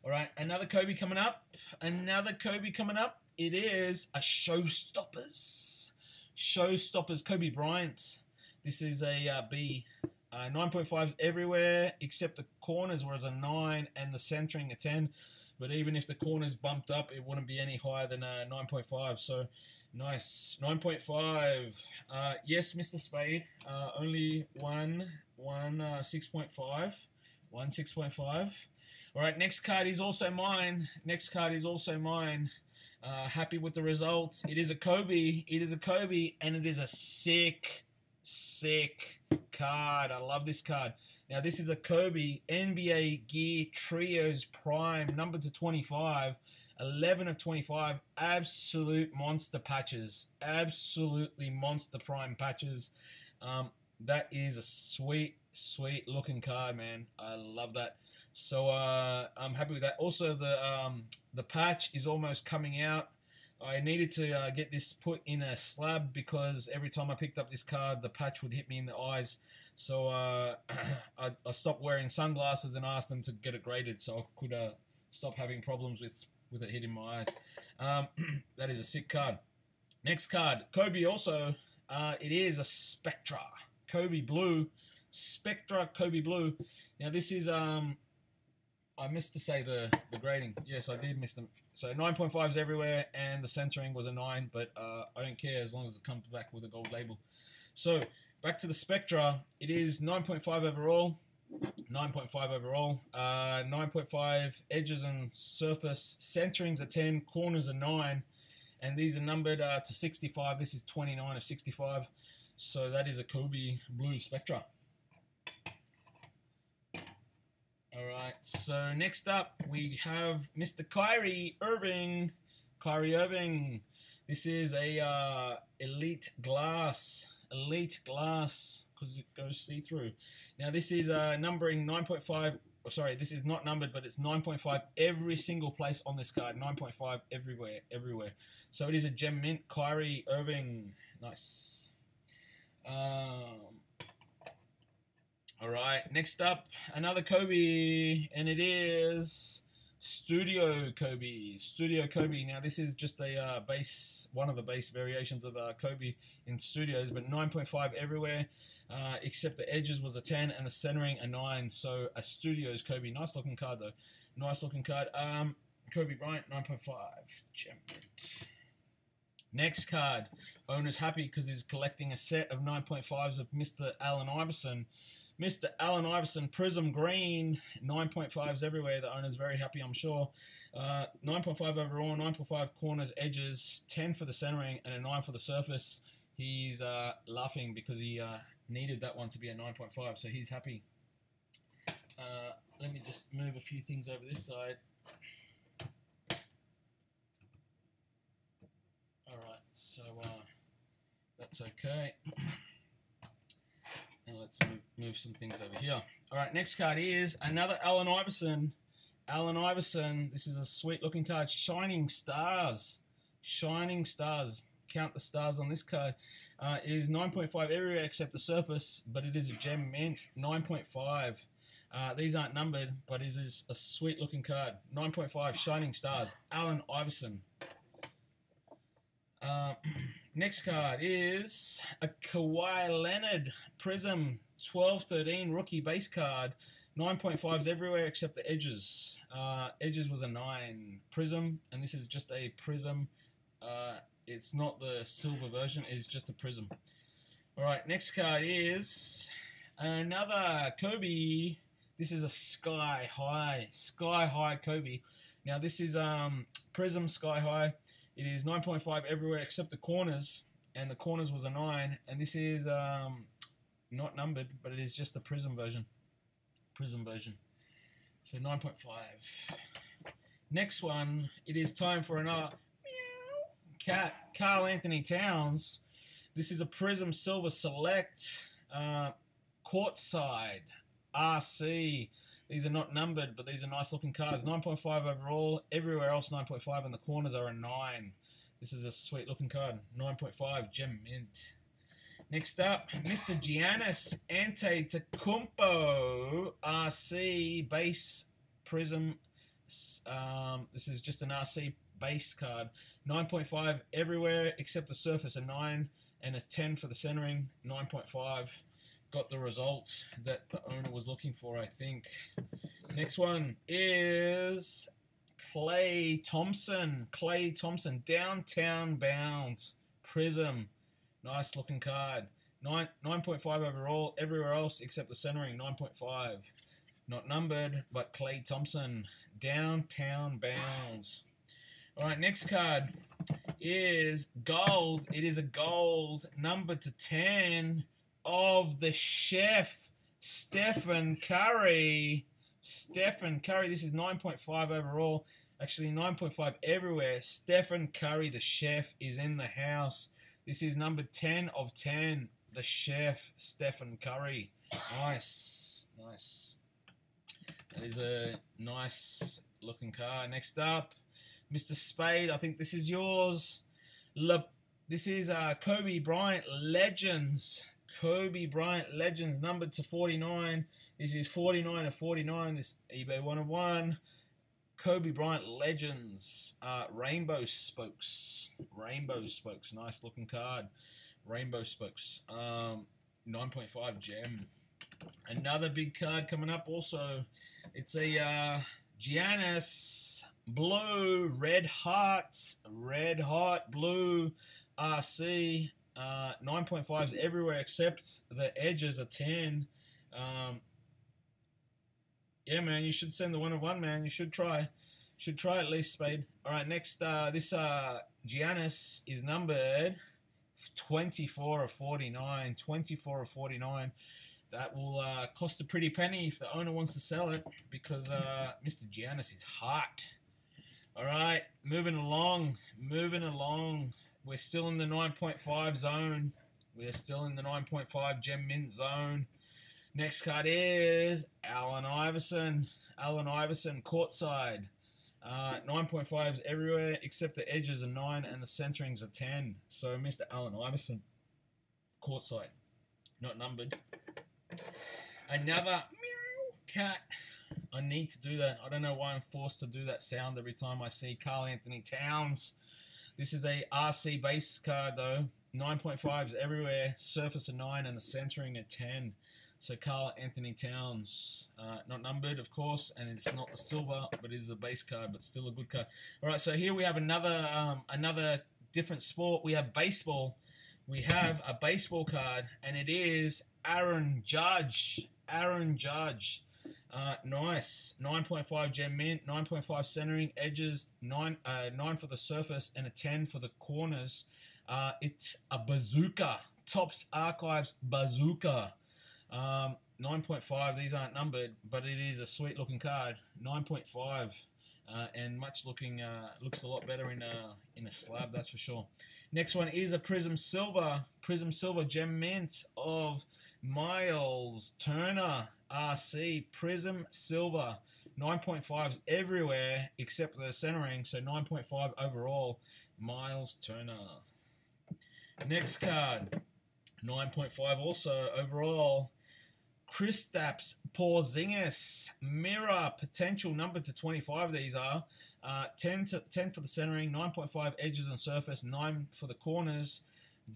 Speaker 1: Alright, another Kobe coming up. Another Kobe coming up. it is a Showstoppers. Showstoppers Kobe Bryant. This is a B. 9.5s everywhere except the corners, where it's a 9 and the centering a 10. But even if the corners bumped up, it wouldn't be any higher than a 9.5. So nice. 9.5. Yes, Mr. Spade. Only one 6.5. One 6.5. All right, next card is also mine. Next card is also mine. Happy with the results. It is a Kobe. It is a Kobe, and it is a sick card. I love this card. Now, this is a Kobe NBA Gear Trios Prime, number to 25, 11 of 25. Absolute monster patches. Absolutely monster prime patches. That is a sweet looking card, man. I love that. So I'm happy with that. Also, the patch is almost coming out. I needed to get this put in a slab because every time I picked up this card, the patch would hit me in the eyes. So I stopped wearing sunglasses and asked them to get it graded so I could stop having problems with it hitting my eyes. That is a sick card. Next card, Kobe also. It is a Spectra. Kobe Blue. Spectra Kobe Blue. Now this is... I missed to say the grading. Yes, I did miss them. So 9.5s everywhere, and the centering was a 9, but I don't care as long as it comes back with a gold label. So back to the Spectra. It is 9.5 overall. 9.5 overall. 9.5 edges and surface. Centering's a 10. Corners a 9. And these are numbered to 65. This is 29 of 65. So that is a Kobe Blue Spectra. Alright, so next up we have Mr. Kyrie Irving. Kyrie Irving. This is a Elite Glass. Elite Glass, because it goes see-through. Now this is numbering 9.5. Oh, sorry, this is not numbered, but it's 9.5 every single place on this card. 9.5 everywhere. So it is a gem mint. Kyrie Irving. Nice. Alright, next up, another Kobe, and it is Studio Kobe. Studio Kobe. Now, this is just a base, one of the base variations of Kobe in Studios, but 9.5 everywhere, except the edges was a 10 and the centering a 9. So, a Studios Kobe. Nice looking card, though. Nice looking card. Kobe Bryant, 9.5. Gem. Next card. Owner's happy because he's collecting a set of 9.5s of Mr. Allen Iverson. Mr. Allen Iverson, Prism Green, 9.5s everywhere. The owner's very happy, I'm sure. 9.5 overall, 9.5 corners, edges, 10 for the centering, and a 9 for the surface. He's laughing because he needed that one to be a 9.5, so he's happy. Let me just move a few things over this side. Alright, so that's okay. And let's move some things over here. All right, next card is another Allen Iverson. Allen Iverson. This is a sweet looking card. Shining Stars. Shining Stars. Count the stars on this card. It is 9.5 everywhere except the surface, but it is a gem mint. 9.5. These aren't numbered, but it is a sweet looking card. 9.5 Shining Stars. Allen Iverson. Next card is a Kawhi Leonard Prism 12-13 rookie base card. 9.5s everywhere except the edges. Edges was a 9. Prism, and this is just a Prism. It's not the silver version, it's just a Prism. Alright, next card is another Kobe. This is a Sky High Kobe. Now this is Prism Sky High. It is 9.5 everywhere except the corners, and the corners was a 9, and this is not numbered, but it is just the Prism version. So 9.5. Next one, it is time for another cat, Karl Anthony Towns. This is a Prism Silver Select, Courtside, RC. These are not numbered, but these are nice looking cards. 9.5 overall. Everywhere else 9.5, and the corners are a 9. This is a sweet looking card. 9.5, gem mint. Next up, Mr. Giannis Antetokounmpo, RC base Prism. This is just an RC base card. 9.5 everywhere except the surface, a 9 and a 10 for the centering. 9.5 got the results that the owner was looking for, I think. Next one is Klay Thompson. Klay Thompson, Downtown Bound Prism. Nice looking card. 9.5 overall, everywhere else except the centering. 9.5. Not numbered, but Klay Thompson, Downtown Bounds. All right, next card is gold. It is a gold number to 10 of the chef, Stephen Curry. Stephen Curry, this is 9.5 overall. Actually, 9.5 everywhere. Stephen Curry, the chef, is in the house. This is number 10 of 10. The chef, Stephen Curry. Nice. Nice. That is a nice looking card. Next up, Mr. Spade. I think this is yours. This is Kobe Bryant Legends. Kobe Bryant Legends, numbered to 49. This is 49 of 49. This eBay 1 of 1. Kobe Bryant Legends. Rainbow Spokes. Rainbow Spokes. Nice looking card. Rainbow Spokes. 9.5 gem. Another big card coming up also. It's a Giannis Blue Red Hot Blue RC. 9.5s everywhere except the edges are 10. Yeah, man, you should send the 1 of 1, man. You should try. Should try at least, Spade. All right, next, this Giannis is numbered 24 of 49. 24 of 49. That will cost a pretty penny if the owner wants to sell it because Mr. Giannis is hot. All right, moving along. We're still in the 9.5 zone. We're still in the 9.5 gem mint zone. Next card is Allen Iverson. Allen Iverson, courtside. 9.5s everywhere except the edges are 9 and the centerings are 10. So Mr. Allen Iverson, courtside, not numbered. Another meow cat. I need to do that. I don't know why I'm forced to do that sound every time I see Karl Anthony Towns. This is a RC base card though. 9.5s everywhere, surface a 9 and the centering a 10. So Karl Anthony Towns, not numbered, of course, and it's not the silver, but it is a base card, but still a good card. All right, so here we have another different sport. We have baseball. We have a baseball card, and it is Aaron Judge. Aaron Judge. Nice. 9.5 gem mint, 9.5 centering, edges, 9 for the surface, and a 10 for the corners. It's a bazooka. Topps Archives bazooka. 9.5, these aren't numbered, but it is a sweet looking card. 9.5, and much looking, looks a lot better in a slab, that's for sure. Next one is a Prism Silver gem mint of Miles Turner RC. Prism Silver, 9.5s everywhere except the centering, so 9.5 overall. Miles Turner. Next card, 9.5 also overall. Kristaps Porzingis mirror potential, number to 25. These are 10 for the centering, 9.5 edges and surface, 9 for the corners,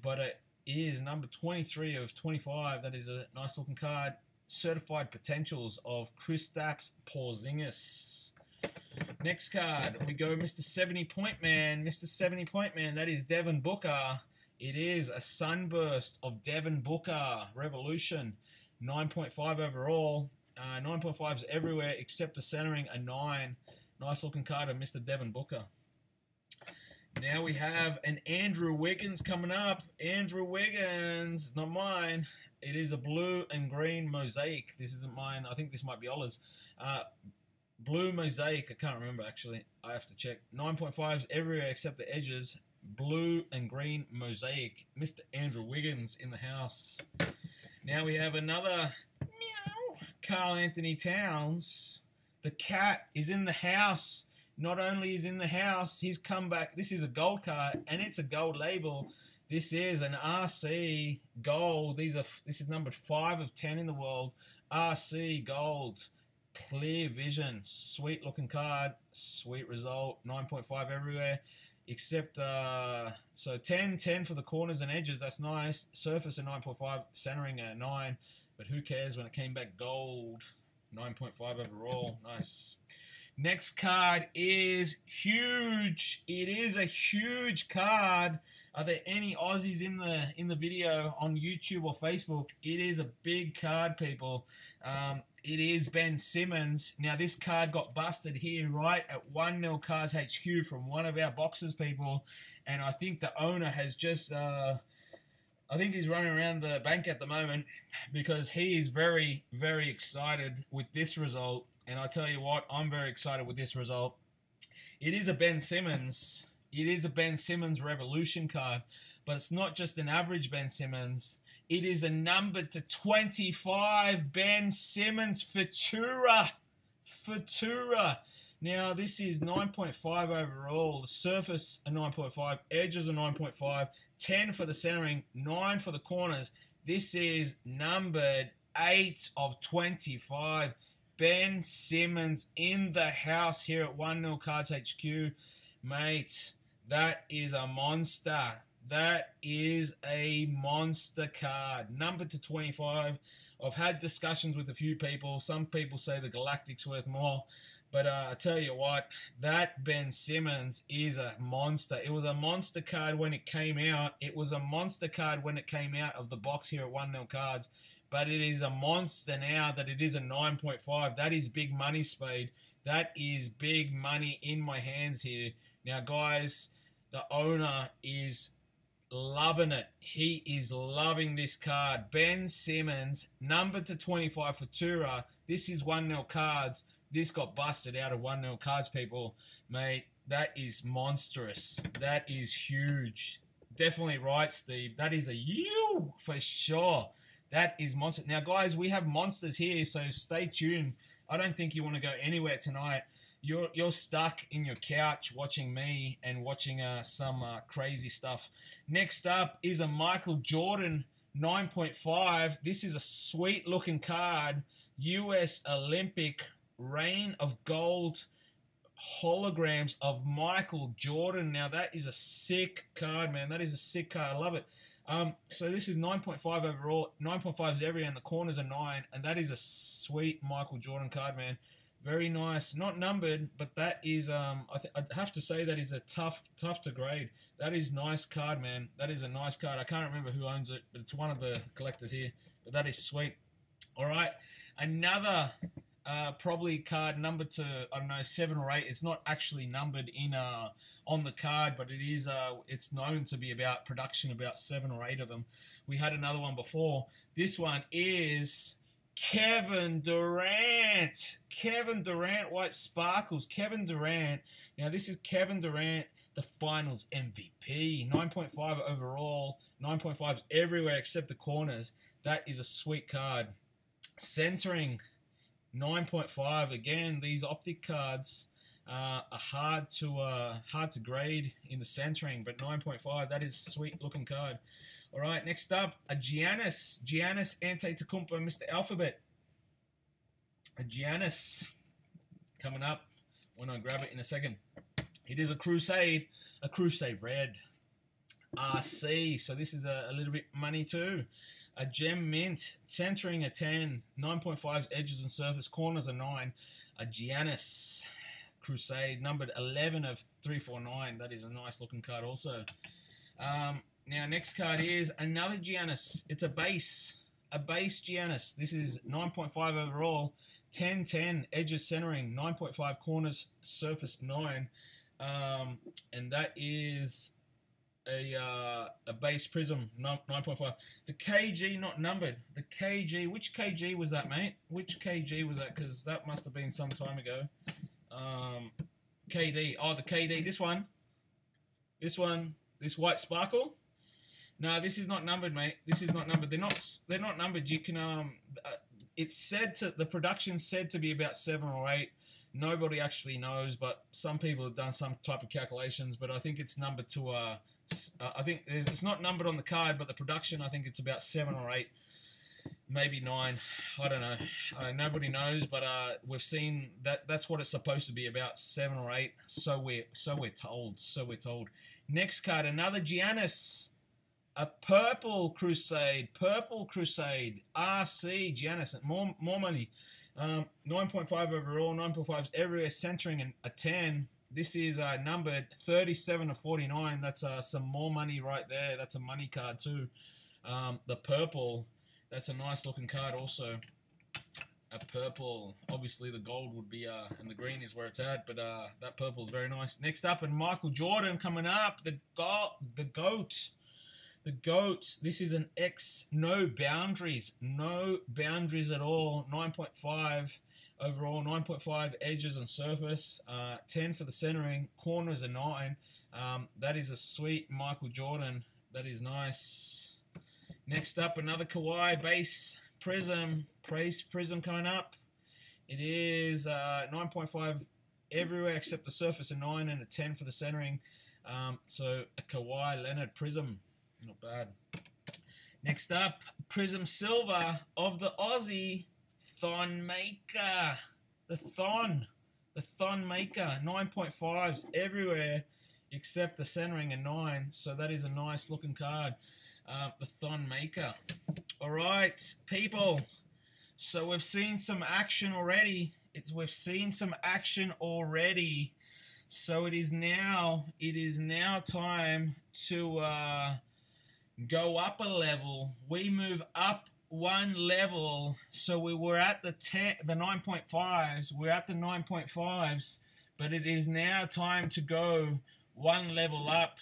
Speaker 1: but it is number 23 of 25. That is a nice looking card. Certified potentials of Kristaps Porzingis. Next card, we go Mr. 70-point man. Mr. 70-point man, that is Devin Booker. It is a sunburst of Devin Booker Revolution. 9.5 overall. 9.5s everywhere except the centering, a 9. Nice looking card of Mr. Devin Booker. Now we have an Andrew Wiggins coming up. Andrew Wiggins, not mine. It is a blue and green mosaic. This isn't mine. I think this might be Ola's. Blue mosaic. I can't remember actually. I have to check. 9.5s everywhere except the edges. Blue and green mosaic. Mr. Andrew Wiggins in the house. Now we have another meow Karl Anthony Towns. The cat is in the house. Not only is in the house, he's come back. This is a gold card, and it's a gold label. This is an RC gold. This is numbered 5 of 10 in the world. RC gold. Clear Vision, sweet looking card, sweet result, 9.5 everywhere, except, so 10 for the corners and edges, that's nice. Surface a 9.5, centering a 9, but who cares when it came back gold, 9.5 overall, nice. Next card is huge. It is a huge card. Are there any Aussies in the video on YouTube or Facebook? It is a big card, people. It is Ben Simmons. Now, this card got busted here right at 1-0 Cars HQ from one of our boxes, people. And I think the owner has just... I think he's running around the bank at the moment because he is very, very excited with this result. And I tell you what, I'm very excited with this result. It is a Ben Simmons. It is a Ben Simmons Revolution card. But it's not just an average Ben Simmons. It is a number to 25 Ben Simmons Futura. Futura. Now, this is 9.5 overall. The surface, a 9.5. Edges, a 9.5. 10 for the centering. 9 for the corners. This is numbered 8 of 25. Ben Simmons in the house here at 1-0 Cards HQ. Mate, that is a monster. That is a monster card. Number to 25. I've had discussions with a few people. Some people say the Galactic's worth more. But I tell you what, that Ben Simmons is a monster. It was a monster card when it came out. It was a monster card when it came out of the box here at 1-0 Cards. But it is a monster now that it is a 9.5. That is big money, Speed. That is big money in my hands here. Now, guys, the owner is loving it. He is loving this card. Ben Simmons, number to 25 for Futura. This is 1-0 Cards. This got busted out of 1-0 Cards, people. Mate, that is monstrous. That is huge. Definitely right, Steve. That is a U for sure. That is monster. Now, guys, we have monsters here, so stay tuned. I don't think you want to go anywhere tonight. You're stuck in your couch watching me and watching some crazy stuff. Next up is a Michael Jordan 9.5. This is a sweet-looking card. US Olympic Reign of Gold holograms of Michael Jordan. Now, that is a sick card, man. That is a sick card. I love it. So this is 9.5 overall. 9.5 is everywhere, and the corners are 9. And that is a sweet Michael Jordan card, man. Very nice. Not numbered, but that is, I'd have to say that is a tough to grade. That is nice card, man. That is a nice card. I can't remember who owns it, but it's one of the collectors here. But that is sweet. All right. Another... probably card numbered to, I don't know, 7 or 8. It's not actually numbered in on the card, but it is it's known to be about production, about 7 or 8 of them. We had another one before. This one is Kevin Durant. Kevin Durant, white sparkles. Kevin Durant. Now, this is Kevin Durant, the finals MVP. 9.5 overall. 9.5s everywhere except the corners. That is a sweet card. Centering. 9.5. Again, these optic cards are hard to grade in the centering, but 9.5, that is a sweet looking card. All right, next up, a Giannis Antetokounmpo, Mr. Alphabet. A Giannis coming up when I grab it in a second. It is a Crusade Red RC, so this is a little bit money too. A Gem Mint, centering a 10, 9.5's edges and surface, corners are 9. A Giannis Crusade, numbered 11 of 349. That is a nice looking card also. Now, next card is another Giannis. It's a base Giannis. This is 9.5 overall, 10, edges centering, 9.5 corners, surface 9. And that is... a base prism, 9.5. The KG not numbered. The KG, which KG was that, mate? Which KG was that? Because that must have been some time ago. KD. Oh, the KD. This one. This white sparkle. No, this is not numbered, mate. This is not numbered. They're not numbered. You can it's said to, the production said to be about 7 or 8. Nobody actually knows, but some people have done some type of calculations. But I think it's numbered to I think it's not numbered on the card, but the production, I think it's about 7 or 8. maybe 9. I don't know. Nobody knows, but we've seen that that's what it's supposed to be, about 7 or 8. So we're told. So we're told. Next card, another Giannis. A Purple Crusade. Purple Crusade. RC Giannis. More money. 9.5 overall. 9.5s everywhere, centering a 10. This is numbered 37 to 49. That's some more money right there. That's a money card too. The purple, that's a nice looking card also. A purple, obviously the gold would be, and the green is where it's at, but that purple is very nice. Next up, and Michael Jordan coming up, the GOAT. The GOAT, this is an X, no boundaries at all. 9.5 overall, 9.5 edges and surface, 10 for the centering, corners a 9. That is a sweet Michael Jordan. That is nice. Next up, another Kawhi base prism coming up. It is 9.5 everywhere except the surface, a 9 and a 10 for the centering. So a Kawhi Leonard prism. Not bad. Next up, Prism Silver of the Aussie Thon Maker. The Thon Maker. 9.5s everywhere except the centering, a 9. So that is a nice looking card. The Thon Maker. Alright, people. So we've seen some action already. We've seen some action already. So it is now time to go up a level. We move up one level. So we were at the 9.5s. We're at the 9.5s, but it is now time to go one level up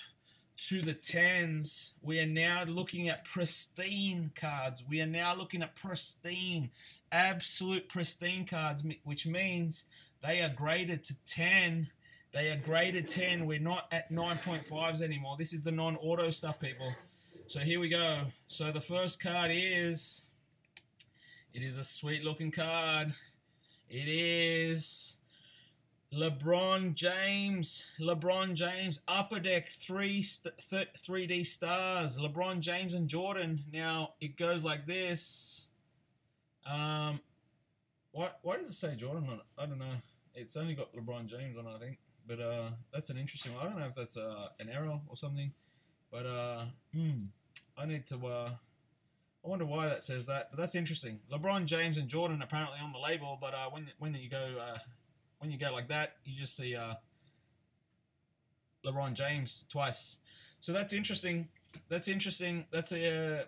Speaker 1: to the 10s. We are now looking at pristine cards. We are now looking at pristine, absolute pristine cards, which means they are graded to 10. They are graded 10. We're not at 9.5s anymore. This is the non-auto stuff, people. So here we go. So the first card is, it is a sweet looking card. It is LeBron James. LeBron James, Upper Deck 3D stars. LeBron James and Jordan. Now it goes like this. Why does it say Jordan on it? I don't know. It's only got LeBron James on it, I think. But that's an interesting one. I don't know if that's an error or something. But I need to, I wonder why that says that, but that's interesting. LeBron James and Jordan apparently on the label, but when you go like that, you just see LeBron James twice. So that's interesting. That's interesting. That's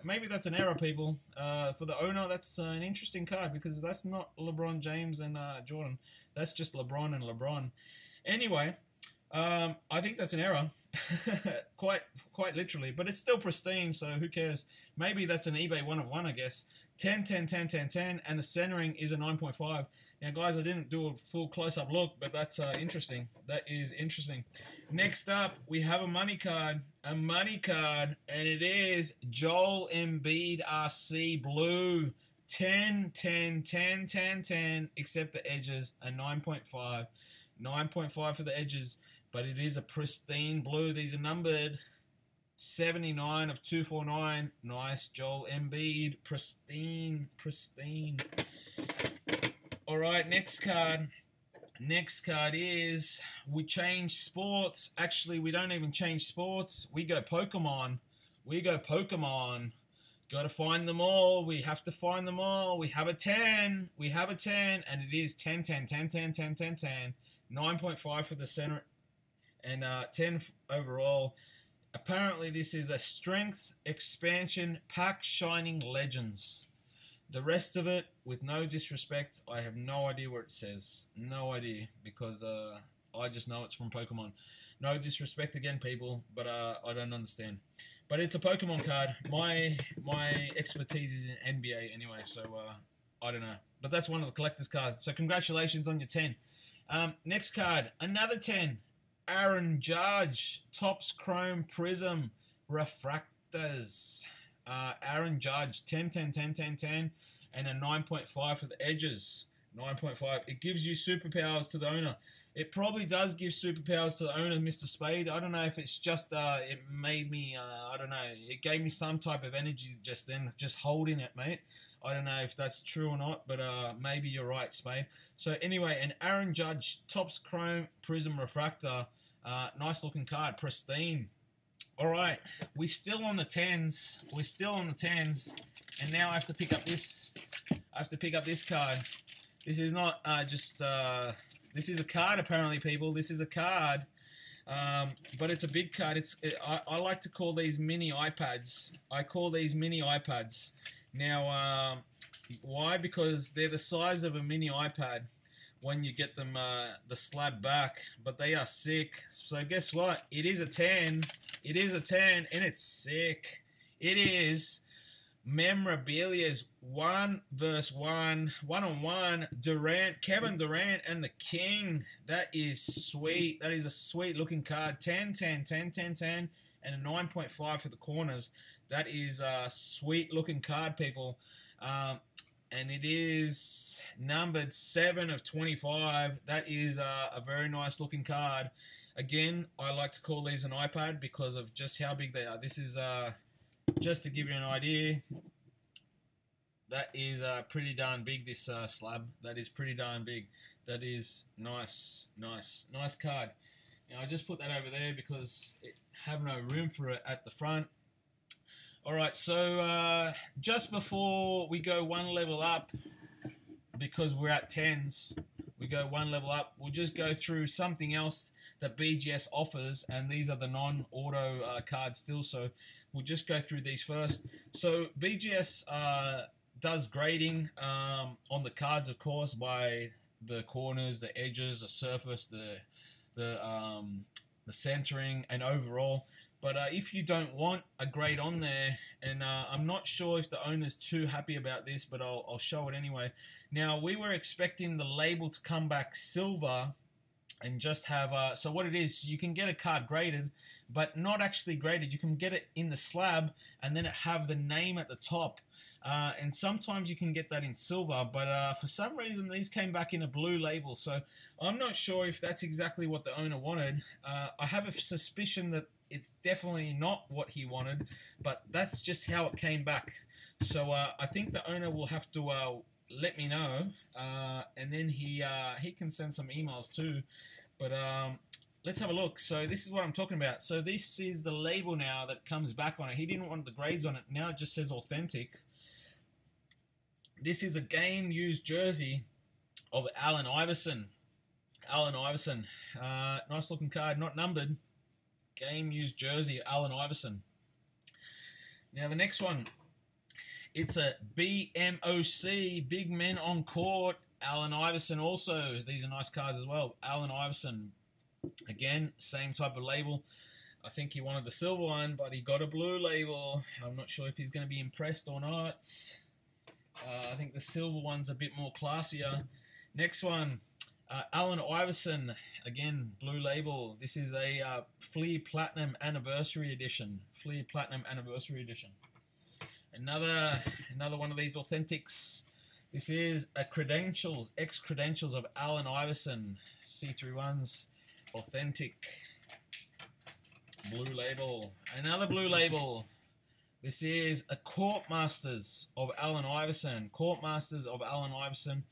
Speaker 1: maybe that's an error, people. For the owner, that's an interesting card because that's not LeBron James and Jordan. That's just LeBron and LeBron. Anyway, I think that's an error. quite literally, but it's still pristine, so who cares? Maybe that's an eBay 1 of 1, I guess. 10, 10, 10, 10, 10, and the centering is a 9.5. Now, guys, I didn't do a full close-up look, but that's interesting. That is interesting. Next up, we have a money card, and it is Joel Embiid RC Blue. 10, 10, 10, 10, 10, except the edges, a 9.5. 9.5 for the edges. But it is a pristine blue. These are numbered 79 of 249. Nice, Joel Embiid. Pristine. All right, next card. Next card is, we change sports. Actually, we don't even change sports. We go Pokemon. Got to find them all. We have to find them all. We have a 10. And it is 10, 10, 10, 10, 10, 10, 10. 9.5 for the center. And 10 overall. Apparently, this is a Strength Expansion Pack Shining Legends. The rest of it, with no disrespect, I have no idea what it says. No idea, because I just know it's from Pokemon. No disrespect again, people, but I don't understand. But it's a Pokemon card. My expertise is in NBA anyway, so I don't know. But that's one of the collector's cards. So congratulations on your 10. Next card, another 10. Aaron Judge, Topps Chrome Prism Refractors. Aaron Judge, 10, 10, 10, 10, 10, and a 9.5 for the edges. 9.5. It gives you superpowers to the owner. It probably does give superpowers to the owner, Mr. Spade. I don't know if it's just, it made me, I don't know, it gave me some type of energy just then, just holding it, mate. I don't know if that's true or not, but maybe you're right, Spade. So anyway, an Aaron Judge Topps Chrome Prism Refractor. Nice looking card, pristine. All right, we're still on the 10s. We're still on the 10s, and now I have to pick up this. I have to pick up this card. This is not this is a card, apparently, people. This is a card, but it's a big card. I like to call these mini iPads. I call these mini iPads. Now, why? Because they're the size of a mini iPad when you get them the slab back, but they are sick. So guess what? It is a 10. It is a 10, and it's sick. It is Memorabilia's 1v1, one-on-one, Durant, Kevin Durant, and the King. That is sweet. That is a sweet looking card. 10, 10, 10, 10, 10, and a 9.5 for the corners. That is a sweet looking card, people. And it is numbered 7 of 25. That is a very nice looking card. Again, I like to call these an iPad because of just how big they are. This is just to give you an idea. That is pretty darn big, this slab. That is pretty darn big. That is nice, nice, nice card. Now, I just put that over there because it have no room for it at the front. All right, so just before we go one level up, because we're at 10s, we go one level up, we'll just go through something else that BGS offers, and these are the non-auto cards still, so we'll just go through these first. So BGS does grading on the cards, of course, by the corners, the edges, the surface, the centering, and overall. But if you don't want a grade on there, and I'm not sure if the owner's too happy about this, but I'll show it anyway. Now, we were expecting the label to come back silver and just have, so what it is, you can get a card graded, but not actually graded. You can get it in the slab and then it have the name at the top. And sometimes you can get that in silver, but for some reason these came back in a blue label. So I'm not sure if that's exactly what the owner wanted. I have a suspicion that it's definitely not what he wanted, but that's just how it came back. So I think the owner will have to let me know, and then he can send some emails too. But let's have a look. So this is what I'm talking about. So this is the label now that comes back on it. He didn't want the grades on it. Now it just says authentic. This is a game used jersey of Allen Iverson. Allen Iverson. Nice looking card, not numbered. Game used jersey, Allen Iverson. Now the next one, it's a BMOC, Big Men on Court, Allen Iverson also. These are nice cards as well. Allen Iverson, again, same type of label. I think he wanted the silver one, but he got a blue label. I'm not sure if he's going to be impressed or not. I think the silver one's a bit more classier. Next one, Allen Iverson, again, blue label. This is a Fleer Platinum Anniversary Edition. Fleer Platinum Anniversary Edition. Another one of these authentics. This is a Credentials, X-Credentials of Allen Iverson. C3 ones, authentic. Blue label. Another blue label. This is a Court Masters of Allen Iverson. Court Masters of Allen Iverson.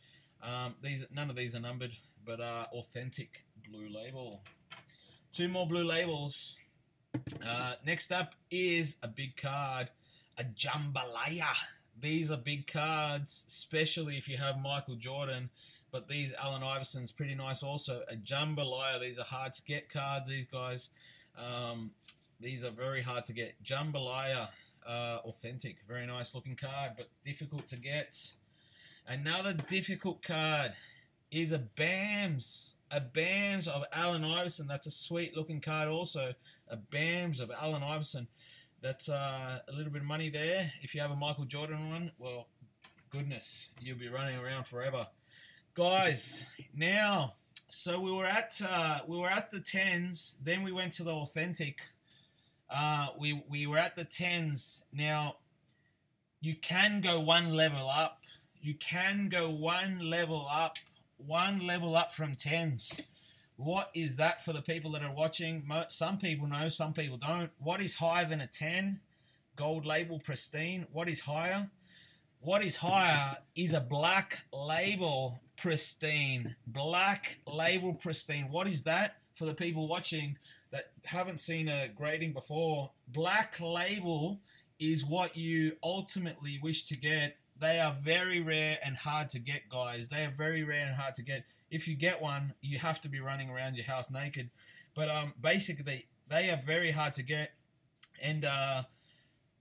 Speaker 1: None of these are numbered, but authentic blue label. Two more blue labels. Next up is a big card, a Jambalaya. These are big cards, especially if you have Michael Jordan, but these Allen Iverson's pretty nice also. A Jambalaya. These are hard to get cards, these guys. These are very hard to get. Jambalaya, authentic. Very nice looking card, but difficult to get. Another difficult card is a BAMS. A BAMS of Allen Iverson. That's a sweet looking card also. A BAMS of Allen Iverson. That's a little bit of money there. If you have a Michael Jordan one, well, goodness, you'll be running around forever. Guys, now, so we were at the 10s, then we went to the authentic. We were at the 10s. Now, you can go one level up. You can go one level up from 10s. What is that for the people that are watching? Some people know, some people don't. What is higher than a 10? Gold label, pristine. What is higher? What is higher is a Black Label Pristine. Black Label Pristine. What is that? For the people watching that haven't seen a grading before, Black Label is what you ultimately wish to get. They are very rare and hard to get, guys. They are very rare and hard to get. If you get one, you have to be running around your house naked. But basically, they are very hard to get. And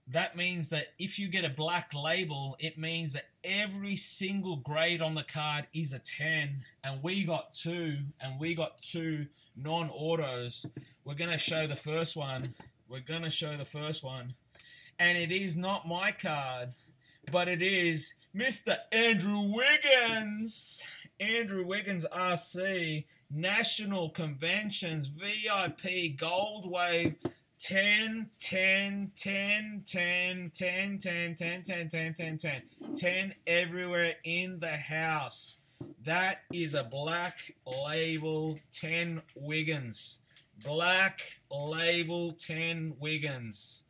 Speaker 1: that means that if you get a Black Label, it means that every single grade on the card is a 10. And we got two. And we got two non-autos. We're going to show the first one. And it is not my card, but it is Mr. Andrew Wiggins. Andrew Wiggins RC, National Conventions, VIP, Gold Wave, 10, 10, 10, 10, 10, 10, 10, 10, 10, 10, 10, 10 everywhere in the house. That is a Black Label 10 Wiggins. Black Label 10 Wiggins.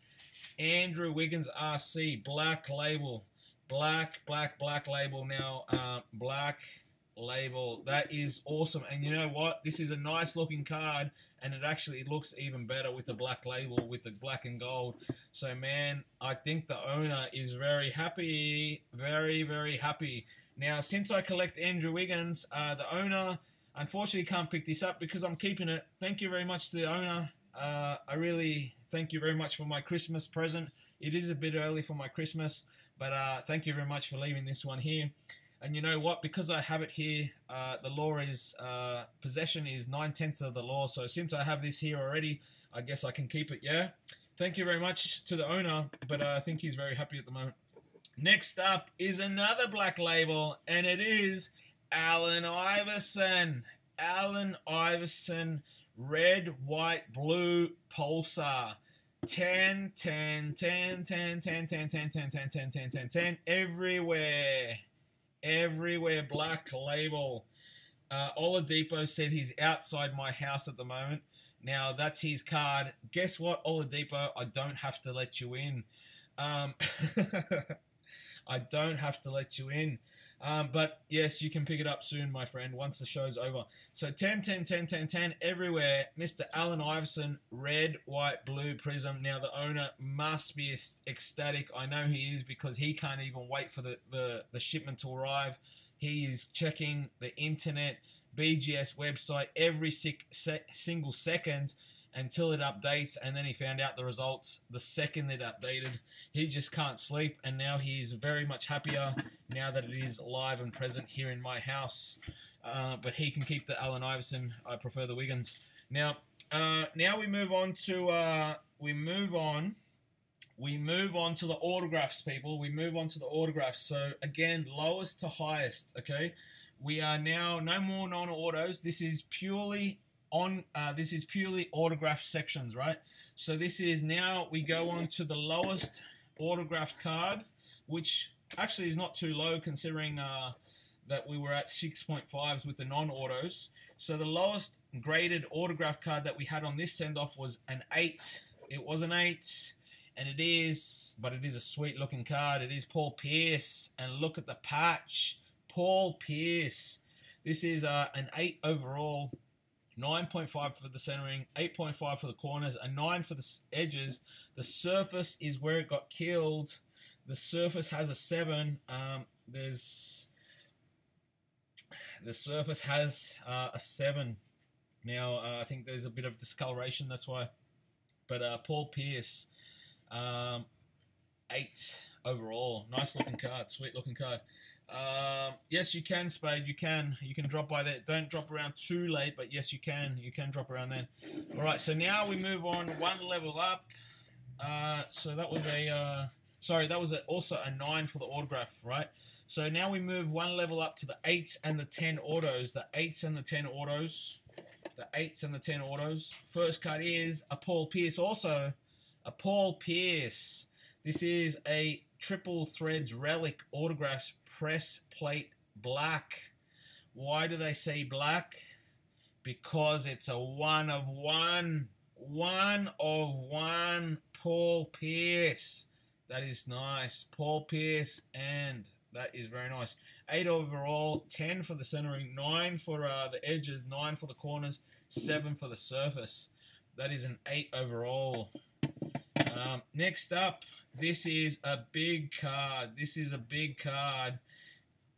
Speaker 1: Andrew Wiggins RC, Black Label. Black Label now. Black Label. That is awesome. And you know what? This is a nice looking card, and it actually looks even better with the Black Label, with the black and gold. So, man, I think the owner is very happy. Very, very happy. Now, since I collect Andrew Wiggins, the owner unfortunately can't pick this up because I'm keeping it. Thank you very much to the owner. I really thank you very much for my Christmas present. It is a bit early for my Christmas, but thank you very much for leaving this one here. And you know what? Because I have it here, the law is, possession is 9/10 of the law. So since I have this here already, I guess I can keep it, yeah? Thank you very much to the owner, but I think he's very happy at the moment. Next up is another Black Label, and it is Allen Iverson. Allen Iverson, red, white, blue, Pulsar. 10, 10, 10, 10, 10, 10, 10, 10, 10, 10, 10, 10, 10, everywhere. Everywhere, Black Label. Oladipo said he's outside my house at the moment. Now, that's his card. Guess what, Oladipo? I don't have to let you in. I don't have to let you in. But, yes, you can pick it up soon, my friend, once the show's over. So, 10, 10, 10, 10, 10, everywhere. Mr. Allen Iverson, red, white, blue Prism. Now, the owner must be ecstatic. I know he is because he can't even wait for the shipment to arrive. He is checking the internet, BGS website every single second until it updates, and then he found out the results the second it updated. He just can't sleep, and now he's very much happier now that it is live and present here in my house. But he can keep the Allen Iverson. I prefer the Wiggins. Now we move on to we move on to the autographs, people. We move on to the autographs. So again, lowest to highest. Okay, we are now no more non-autos. This is purely autograph sections, right? So this is now we go on to the lowest autographed card, which actually is not too low considering that we were at 6.5s with the non-autos. So the lowest graded autograph card that we had on this send-off was an 8. It was an 8, and it is a sweet looking card. It is Paul Pierce, and look at the patch. Paul Pierce. This is an 8 overall. 9.5 for the centering, 8.5 for the corners, a 9 for the edges. The surface is where it got killed. The surface has a 7. The surface has a 7. Now, I think there's a bit of discoloration, that's why. But Paul Pierce, 8 overall. Nice looking card, sweet looking card. Yes, you can, Spade. You can drop by there. Don't drop around too late, but yes, you can drop around then. All right, so now we move on one level up. So that was also a 9 for the autograph, right? So now we move one level up to the 8s and the 10 autos. The 8s and the 10 autos. The 8s and the 10 autos. First card is a Paul Pierce. Also, a Paul Pierce. This is a Triple Threads Relic autographs press plate black. Why do they say black? Because it's a 1 of 1. 1 of 1 Paul Pierce. That is nice. Paul Pierce, and that is very nice. 8 overall, 10 for the centering, 9 for the edges, 9 for the corners, 7 for the surface. That is an 8 overall. Next up, this is a big card. This is a big card.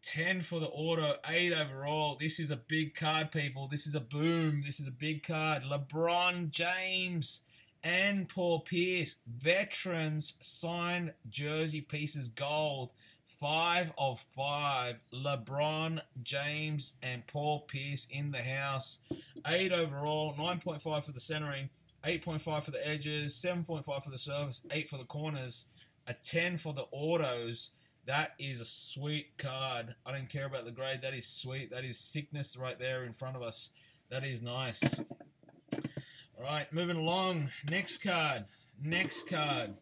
Speaker 1: 10 for the auto, 8 overall. This is a big card, people. This is a boom. This is a big card. LeBron James and Paul Pierce, veterans signed jersey pieces, gold. 5 of 5. LeBron James and Paul Pierce in the house. 8 overall, 9.5 for the centering, 8.5 for the edges, 7.5 for the surface, 8 for the corners, a 10 for the autos. That is a sweet card. I don't care about the grade. That is sweet. That is sickness right there in front of us. That is nice. All right, moving along. Next card. Next card.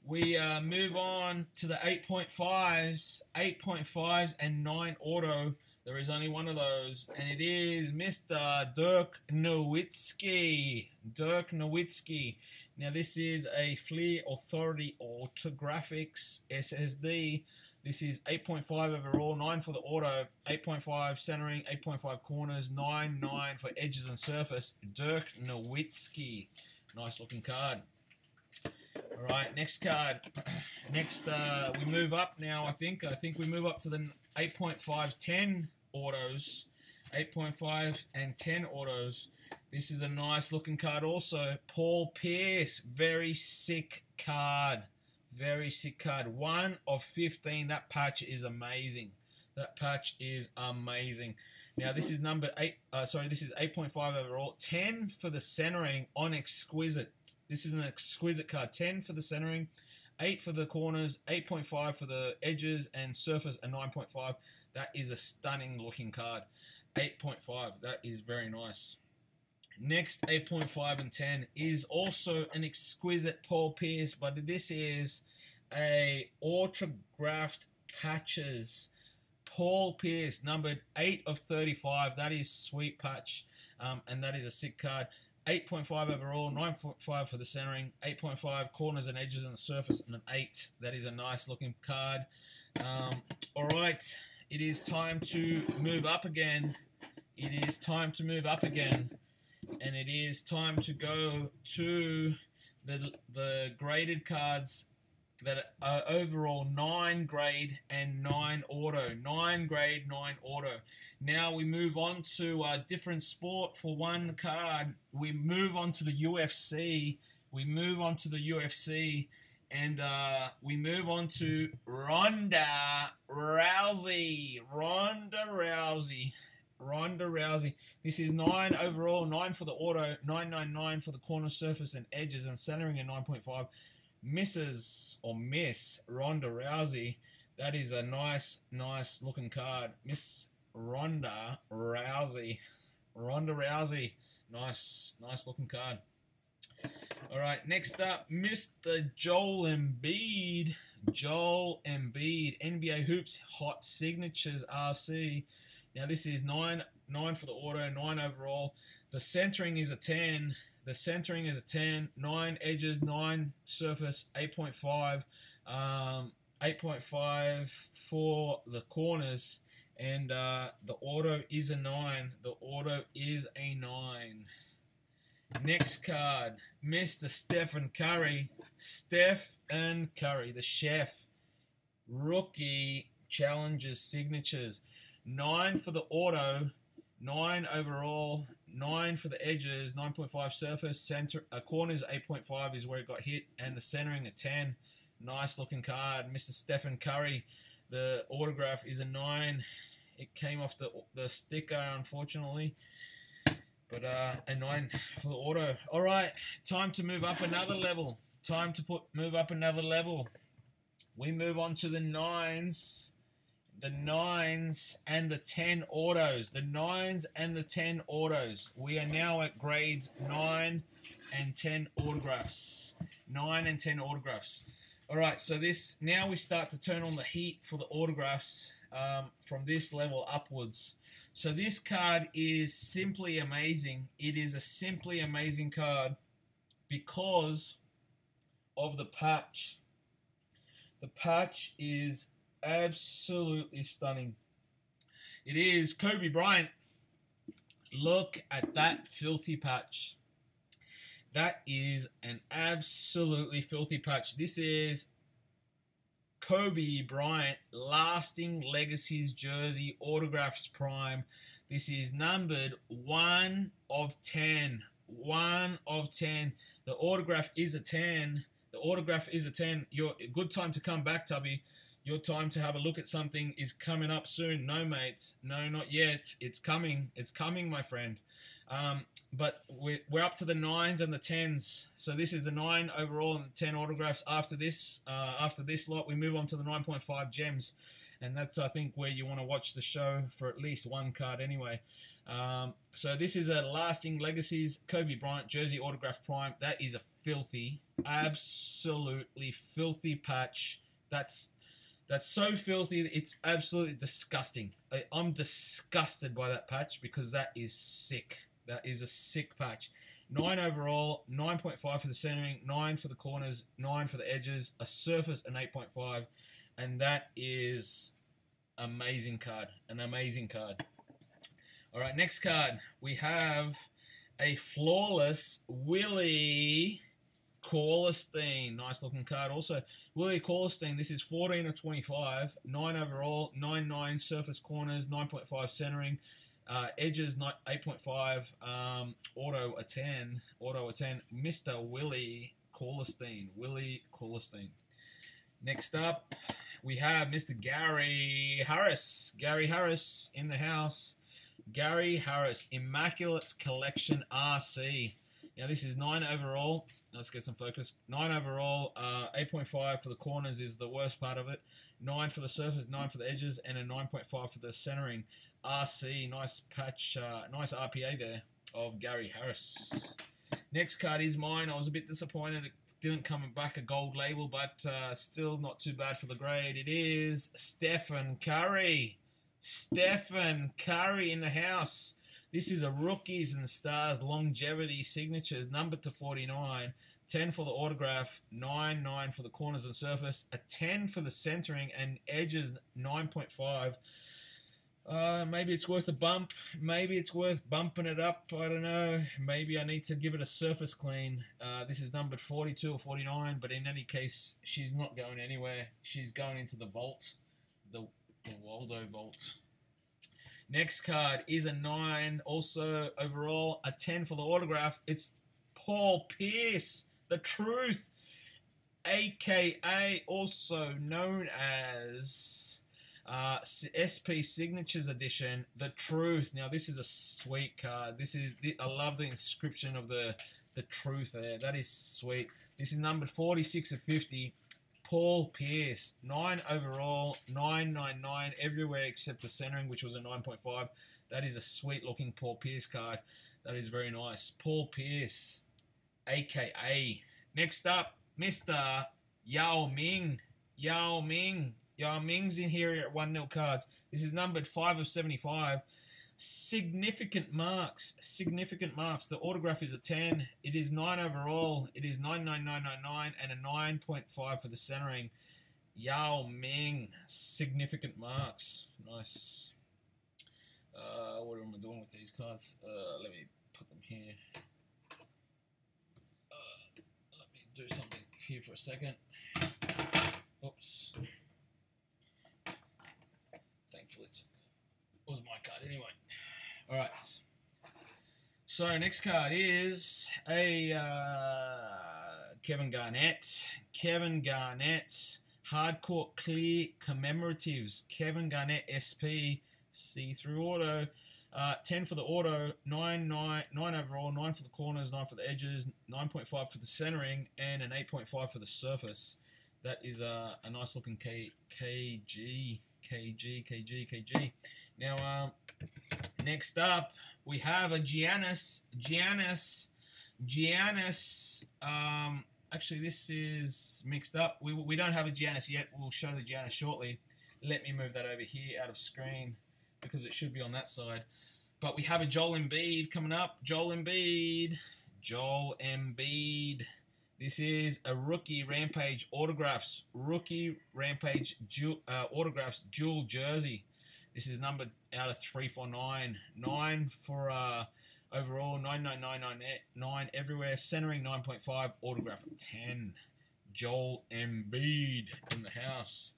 Speaker 1: We move on to the 8.5s. 8.5s and 9 auto. There is only one of those, and it is Mr. Dirk Nowitzki. Dirk Nowitzki. Now, this is a Fleer Authority Autographics SSD. This is 8.5 overall, 9 for the auto, 8.5 centering, 8.5 corners, 9 for edges and surface. Dirk Nowitzki. Nice looking card. All right, next card. Next, we move up now, I think. I think we move up to the 8.5, 10 autos. 8.5 and 10 autos. This is a nice looking card also. Paul Pierce, very sick card. Very sick card. 1 of 15. That patch is amazing. That patch is amazing. Now this is number 8. This is 8.5 overall. 10 for the centering on exquisite. This is an exquisite card. 10 for the centering, 8 for the corners, 8.5 for the edges and surface, and 9.5. That is a stunning looking card. 8.5. That is very nice. Next, 8.5 and 10 is also an exquisite Paul Pierce, but this is a autographed patches. Paul Pierce, numbered 8 of 35. That is sweet patch, and that is a sick card. 8.5 overall, 9.5 for the centering, 8.5 corners and edges on the surface, and an 8. That is a nice looking card. All right, it is time to move up again. It is time to move up again. And it is time to go to the graded cards that are overall 9 grade and 9 auto. 9 grade, 9 auto. Now we move on to a different sport for one card. We move on to the UFC. We move on to the UFC. And we move on to Ronda Rousey. Ronda Rousey. Ronda Rousey. This is 9 overall, 9 for the auto, 999 for the corner, surface, and edges, and centering at 9.5. Misses or Miss Ronda Rousey. That is a nice looking card. Miss Ronda Rousey. Ronda Rousey. Nice looking card. All right, next up, Mr. Joel Embiid. Joel Embiid. NBA Hoops Hot Signatures RC. Now this is 9 for the auto, 9 overall. The centering is a 10. The centering is a 10. 9 edges, 9 surface, 8.5. 8.5 for the corners. And the auto is a 9. The auto is a 9. Next card, Mr. Stephen Curry. Stephen Curry, the chef. Rookie challenges signatures. 9 for the auto, 9 overall, 9 for the edges, 9.5 surface, center, corners 8.5 is where it got hit, and the centering at 10. Nice looking card, Mr. Stephen Curry. The autograph is a 9. It came off the sticker, unfortunately, but a 9 for the auto. All right, time to move up another level. Time to move up another level. We move on to the 9s. The 9s and the 10 autos. The 9s and the 10 autos. We are now at grades 9 and 10 autographs. 9 and 10 autographs. All right, so now we start to turn on the heat for the autographs from this level upwards. So this card is simply amazing. It is a simply amazing card because of the patch. The patch is absolutely stunning. It is Kobe Bryant. Look at that filthy patch. That is an absolutely filthy patch. This is Kobe Bryant Lasting Legacies jersey, autographs prime. This is numbered 1 of 10. 1 of 10. The autograph is a 10. The autograph is a 10. Your good time to come back, Tubby. Your time to have a look at something is coming up soon. No, mate. No, not yet. It's coming. It's coming, my friend. But we're up to the 9s and the 10s. So this is the 9 overall and the 10 autographs. After this lot, we move on to the 9.5 gems. And that's, I think, where you want to watch the show for at least one card anyway. So this is a Lasting Legacies Kobe Bryant jersey autograph prime. That is a filthy, absolutely filthy patch. That's so filthy. It's absolutely disgusting. I'm disgusted by that patch because that is sick. That is a sick patch. 9 overall, 9.5 for the centering, 9 for the corners, 9 for the edges, a surface, an 8.5. And that is amazing card. An amazing card. All right, next card. We have a flawless Willie Cauley-Stein. Nice looking card. Also, Willie Cauley-Stein. This is 14 of 25. 9 overall, 9 surface corners, 9.5 centering. Edges, 8.5. Auto a 10. Auto a 10. Mr. Willie Cauley-Stein. Willie Cauley-Stein. Next up, we have Mr. Gary Harris. Gary Harris in the house. Gary Harris, Immaculate Collection RC. Now, this is 9 overall. Let's get some focus. 9 overall, 8.5 for the corners is the worst part of it. 9 for the surface, 9 for the edges, and a 9.5 for the centering. RC, nice patch, nice RPA there of Gary Harris. Next card is mine. I was a bit disappointed it didn't come back a gold label, but still not too bad for the grade. It is Stephen Curry. Stephen Curry in the house. This is a Rookies and Stars Longevity Signatures, numbered to 49. 10 for the autograph, 9 for the corners and surface, a 10 for the centering, and edges 9.5. Maybe it's worth a bump. Maybe it's worth bumping it up. I don't know. Maybe I need to give it a surface clean. This is numbered 42 or 49, but in any case, she's not going anywhere. She's going into the vault, the Waldo vault. Next card is a 9. Also, overall, a 10 for the autograph. It's Paul Pierce, the Truth, a.k.a. also known as SP Signatures Edition, the Truth. Now, this is a sweet card. I love the inscription of the Truth there. That is sweet. This is numbered 46 of 50. Paul Pierce, 9 overall, 999 everywhere except the centering, which was a 9.5. That is a sweet looking Paul Pierce card. That is very nice. Paul Pierce, a.k.a. Next up, Mr. Yao Ming. Yao Ming. Yao Ming's in here at 1-0 cards. This is numbered 5 of 75. Significant marks. Significant marks. The autograph is a 10. It is 9 overall. It is 99999 and a 9.5 for the centering. Yao Ming. Significant marks. Nice. What am I doing with these cards? Let me put them here. Let me do something here for a second. Oops. Thankfully, it was my card anyway. All right. So next card is a Kevin Garnett. Kevin Garnett. Hardcourt Clear Commemoratives. Kevin Garnett SP. See-through auto. 10 for the auto. 9 overall. 9 for the corners. 9 for the edges. 9.5 for the centering. And an 8.5 for the surface. That is a nice looking KG. Now, next up, we have a Giannis. Actually, this is mixed up. We don't have a Giannis yet. We'll show the Giannis shortly. Let me move that over here out of screen because it should be on that side. But we have a Joel Embiid coming up. Joel Embiid. This is a rookie Rampage autographs. Rookie Rampage autographs dual jersey. This is numbered out of 349. 9 for overall, 99999 everywhere. Centering 9.5. Autograph 10. Joel Embiid in the house.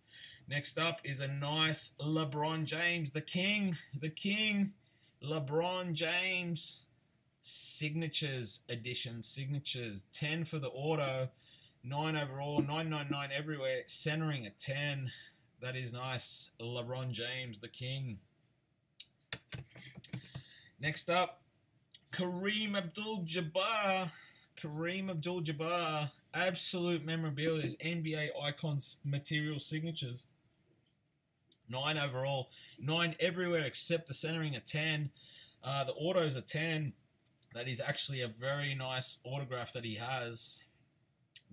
Speaker 1: Next up is a nice LeBron James, the king, LeBron James. Signatures edition, signatures, 10 for the auto, 9 overall, 999 everywhere, centering at 10. That is nice. LeBron James, the king. Next up, Kareem Abdul-Jabbar. Kareem Abdul-Jabbar, absolute memorabilia, NBA icons material signatures. 9 overall, 9 everywhere except the centering at 10. The autos are 10. That is actually a very nice autograph that he has.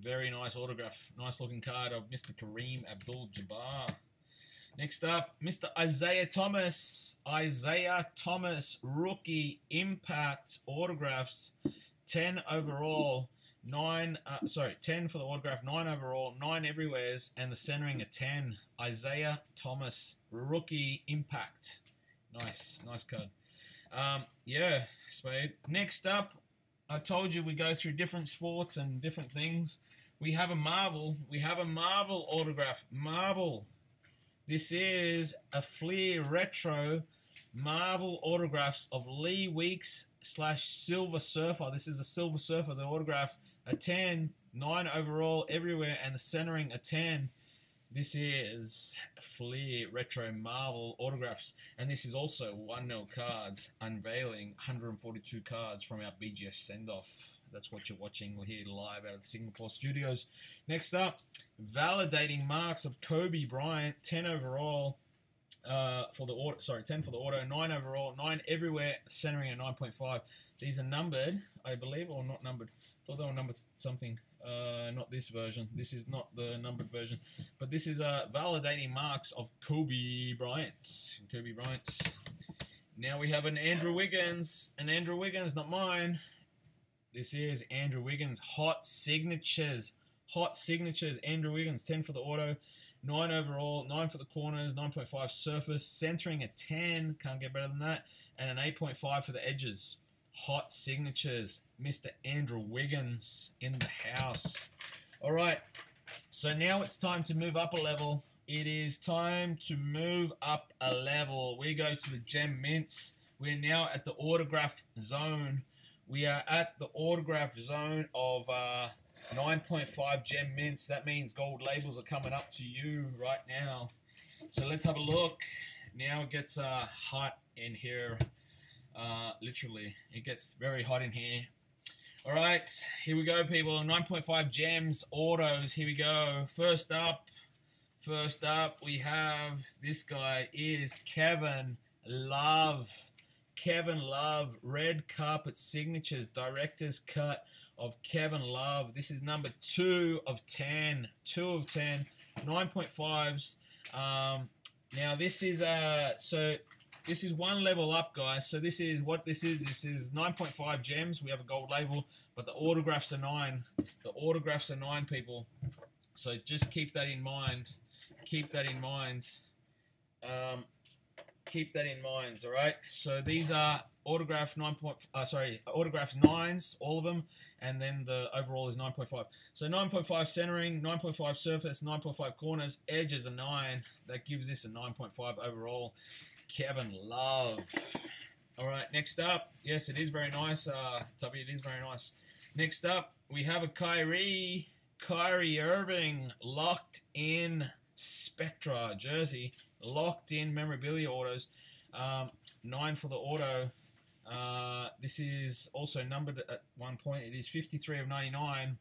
Speaker 1: Very nice autograph. Nice looking card of Mr. Kareem Abdul-Jabbar. Next up, Mr. Isaiah Thomas. Isaiah Thomas, rookie impact autographs. 10 overall. 10 for the autograph. 9 overall. 9 everywheres. And the centering at 10. Isaiah Thomas, rookie impact. Nice. Nice card. Yeah, Spade. Next up, I told you we go through different sports and different things. We have a Marvel. We have a Marvel autograph. Marvel. This is a Fleer Retro Marvel autographs of Lee Weeks / Silver Surfer. This is a Silver Surfer. The autograph a 10, 9 overall everywhere, and the centering a 10. This is Fleer Retro Marvel autographs, and this is also 1-0 cards, unveiling 142 cards from our BGS send-off. That's what you're watching. We're here live out of the Singapore studios. Next up, validating marks of Kobe Bryant, 10 overall for the auto. Sorry, 10 for the auto, 9 overall, 9 everywhere, centering at 9.5. These are numbered, I believe, or not numbered. I thought they were numbered something. Not this version. This is not the numbered version, but this is validating marks of Kobe Bryant. Kobe Bryant. Now we have an Andrew Wiggins. An Andrew Wiggins, not mine. This is Andrew Wiggins. Hot signatures. Hot signatures. Andrew Wiggins. 10 for the auto. 9 overall. 9 for the corners. 9.5 surface. Centering at 10. Can't get better than that. And an 8.5 for the edges. Hot signatures. Mr. Andrew Wiggins in the house. All right. So now it's time to move up a level. It is time to move up a level. We go to the gem mints. We're now at the autograph zone. We are at the autograph zone of 9.5 gem mints. That means gold labels are coming up to you right now. So let's have a look. Now it gets hot in here. Literally, it gets very hot in here. All right, here we go, people. 9.5 gems, autos. Here we go. First up, we have this guy. It is Kevin Love. Kevin Love, red carpet signatures, director's cut of Kevin Love. This is number 2 of 10. 2 of 10. 9.5s. Now this is this is one level up, guys. So this is what this is. This is 9.5 gems. We have a gold label, but the autographs are 9. The autographs are 9, people. So just keep that in mind. Keep that in mind. Keep that in mind. All right. So these are autograph autograph 9s, all of them, and then the overall is 9.5. So 9.5 centering, 9.5 surface, 9.5 corners, edges are 9. That gives this a 9.5 overall. Kevin Love. All right, next up, yes, it is very nice. Tubby, it is very nice. Next up, we have a Kyrie Irving locked in Spectra jersey, locked in memorabilia autos. 9 for the auto. This is also numbered at one point. It is 53 of 99.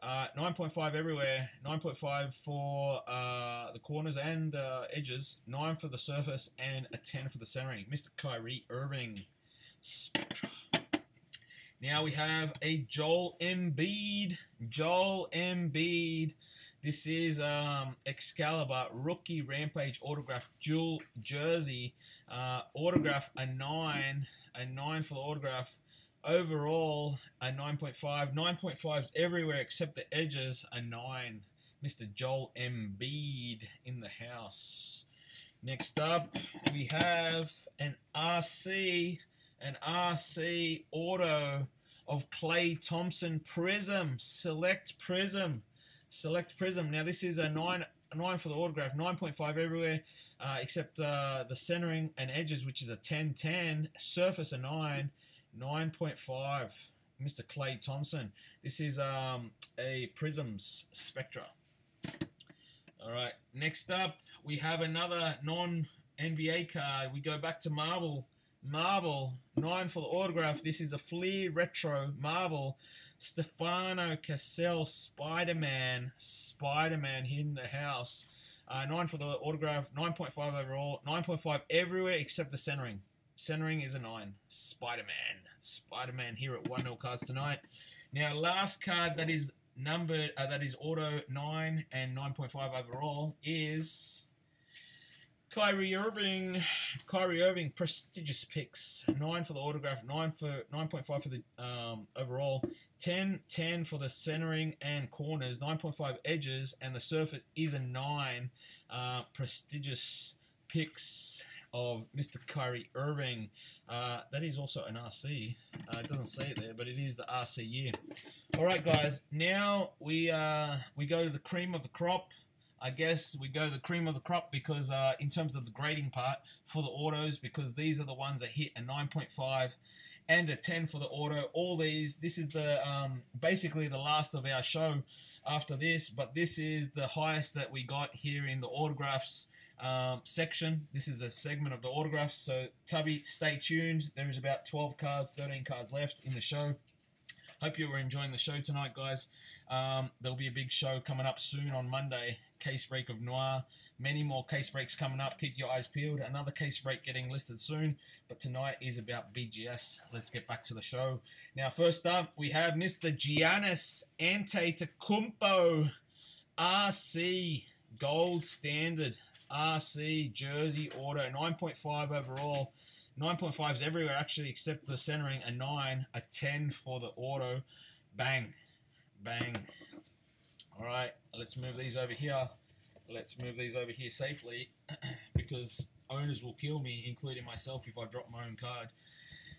Speaker 1: 9.5 everywhere, 9.5 for the corners and edges, 9 for the surface, and a 10 for the centering. Mr. Kyrie Irving. Spectra. Now we have a Joel Embiid. Joel Embiid. This is Excalibur rookie Rampage autograph dual jersey. Autograph a 9 for the autograph. Overall, a 9.5. 9.5s everywhere except the edges, a 9. Mr. Joel Embiid in the house. Next up, we have an RC auto of Klay Thompson Prism, Select Prism. Now this is a 9 for the autograph, 9.5 everywhere except the centering and edges, which is a 10-10. Surface a 9, 9.5. Mr. Klay Thompson. This is a Prisms Spectra. All right, next up, we have another non-NBA card. We go back to Marvel. 9 for the autograph. This is a Fleer Retro Marvel. Stefano Cassell Spider-Man here in the house. 9 for the autograph, 9.5 overall, 9.5 everywhere except the centering. Centering is a 9. Spider-Man here at 1-0 cards tonight. Now, last card that is numbered, that is auto 9 and 9.5 overall is Kyrie Irving, prestigious picks. 9 for the autograph, 9.5 for the overall, 10 for the centering and corners, 9.5 edges, and the surface is a 9. Prestigious picks of Mr. Kyrie Irving. That is also an RC. It doesn't say it there, but it is the RC year. All right, guys. Now we go to the cream of the crop. I guess we go the cream of the crop because in terms of the grading part for the autos, because these are the ones that hit a 9.5 and a 10 for the auto. All these, this is the basically the last of our show after this, but this is the highest that we got here in the autographs section. This is a segment of the autographs, so Tubby, stay tuned. There is about 12 cards, 13 cards left in the show. Hope you were enjoying the show tonight, guys. There'll be a big show coming up soon on Monday. Case break of Noir. Many more case breaks coming up. Keep your eyes peeled. Another case break getting listed soon. But tonight is about BGS. Let's get back to the show. Now, first up, we have Mr. Giannis Antetokounmpo. RC. Gold Standard. RC. Jersey Auto. 9.5 overall. 9.5s everywhere, actually, except the centering, a 9, a 10 for the auto. Bang. Bang. All right, let's move these over here. Let's move these over here safely because owners will kill me, including myself, if I drop my own card.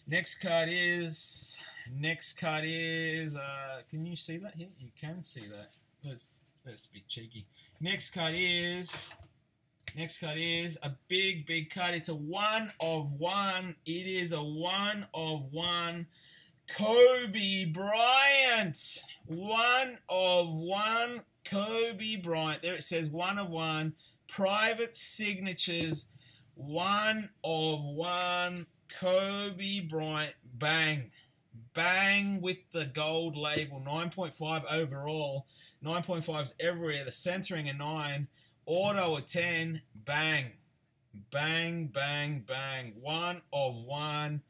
Speaker 1: Next card is, can you see that here? You can see that. Let's be cheeky. Next card is a big card. It's a 1 of 1. It is a 1 of 1. Kobe Bryant. 1 of 1. Kobe Bryant. There it says 1 of 1. Private signatures. 1 of 1. Kobe Bryant. Bang. Bang with the gold label. 9.5 overall. 9.5s everywhere. The centering a 9. Auto a 10, bang, bang, bang, bang. 1 of 1,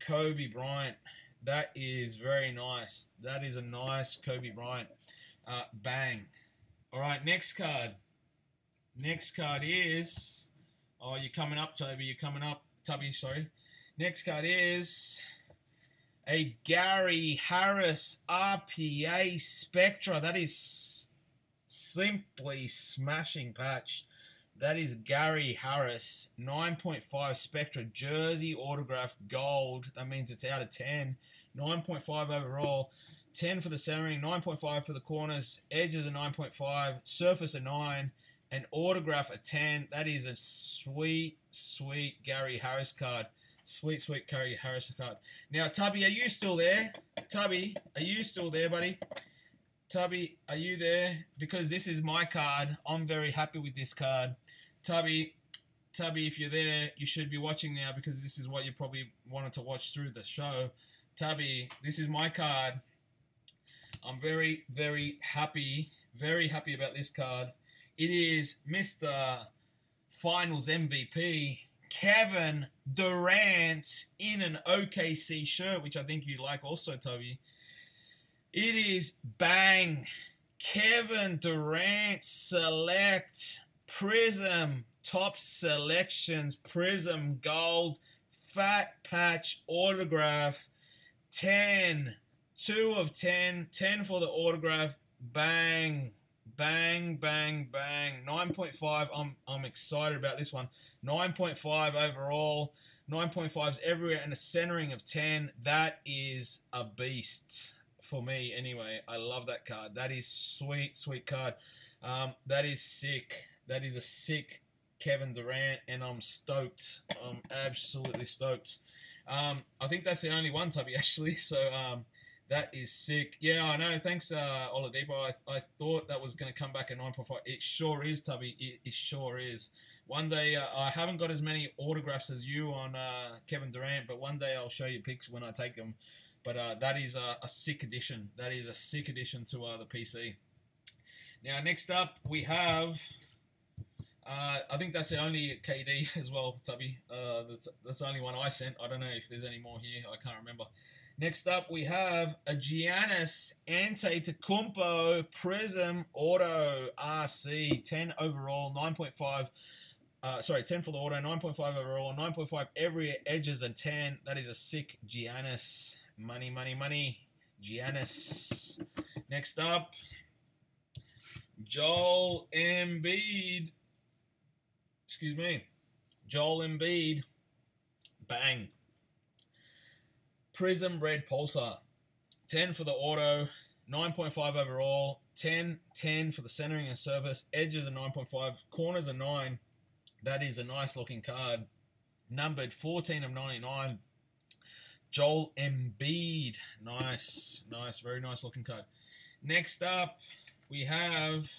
Speaker 1: Kobe Bryant. That is very nice. That is a nice Kobe Bryant. Bang. All right, next card. Next card is, oh, you're coming up, Toby. You're coming up, Tubby, sorry. Next card is a Gary Harris RPA Spectra. That is simply smashing patch. That is Gary Harris, 9.5 Spectra, jersey autograph gold. That means it's out of 10. 9.5 overall, 10 for the centering, 9.5 for the corners, edges a 9.5, surface a 9, and autograph a 10. That is a sweet Gary Harris card. Sweet Gary Harris card. Now, Tubby, are you still there? Tubby, are you still there, buddy? Tubby, are you there? Because this is my card. I'm very happy with this card. Tubby, if you're there, you should be watching now because this is what you probably wanted to watch through the show. Tubby, this is my card. I'm very happy about this card. It is Mr. Finals MVP, Kevin Durant in an OKC shirt, which I think you like also, Tubby. It is bang. Kevin Durant Select Prism Top Selections Prism Gold Fat Patch Autograph 10. 2 of 10. 10 for the autograph. Bang. Bang, bang, bang. 9.5. I'm excited about this one. 9.5 overall. 9.5s everywhere and a centering of 10. That is a beast for me anyway. I love that card. That is sweet, sweet card. That is sick. That is a sick Kevin Durant, and I'm stoked. I'm absolutely stoked. I think that's the only one, Tubby, actually. So that is sick. Yeah, I know. Thanks, Oladipo. I thought that was going to come back at 9.5. It sure is, Tubby. It sure is. One day, I haven't got as many autographs as you on Kevin Durant, but one day I'll show you pics when I take them. But that is a sick addition. That is a sick addition to the PC. Now, next up, we have... I think that's the only KD as well, Tubby. That's the only one I sent. I don't know if there's any more here. I can't remember. Next up, we have a Giannis Antetokounmpo Prism Auto RC. 10 overall, 9.5. Sorry, 10 for the auto, 9.5 overall, 9.5 every edges, and 10. That is a sick Giannis. Money, money, money. Giannis. Next up, Joel Embiid. Excuse me. Joel Embiid. Bang. Prism Red Pulsar. 10 for the auto, 9.5 overall, 10 for the centering and surface, edges are 9.5, corners are 9. That is a nice looking card. Numbered 14 of 99. Joel Embiid. Nice, nice, very nice looking card. Next up, we have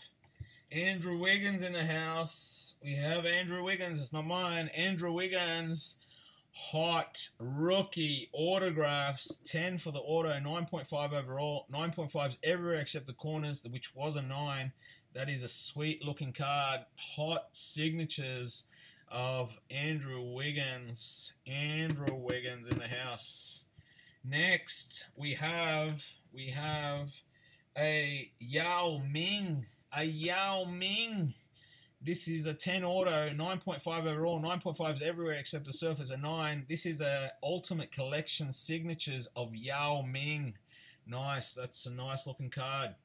Speaker 1: Andrew Wiggins in the house. We have Andrew Wiggins. It's not mine. Andrew Wiggins. Hot rookie autographs. 10 for the auto, 9.5 overall. 9.5s everywhere except the corners, which was a 9. That is a sweet looking card. Hot signatures of Andrew Wiggins. Andrew Wiggins in the house. Next, we have a Yao Ming. A Yao Ming. This is a 10 auto, 9.5 overall, 9.5s everywhere except the surface, a 9. This is a Ultimate Collection signatures of Yao Ming. Nice. That's a nice looking card.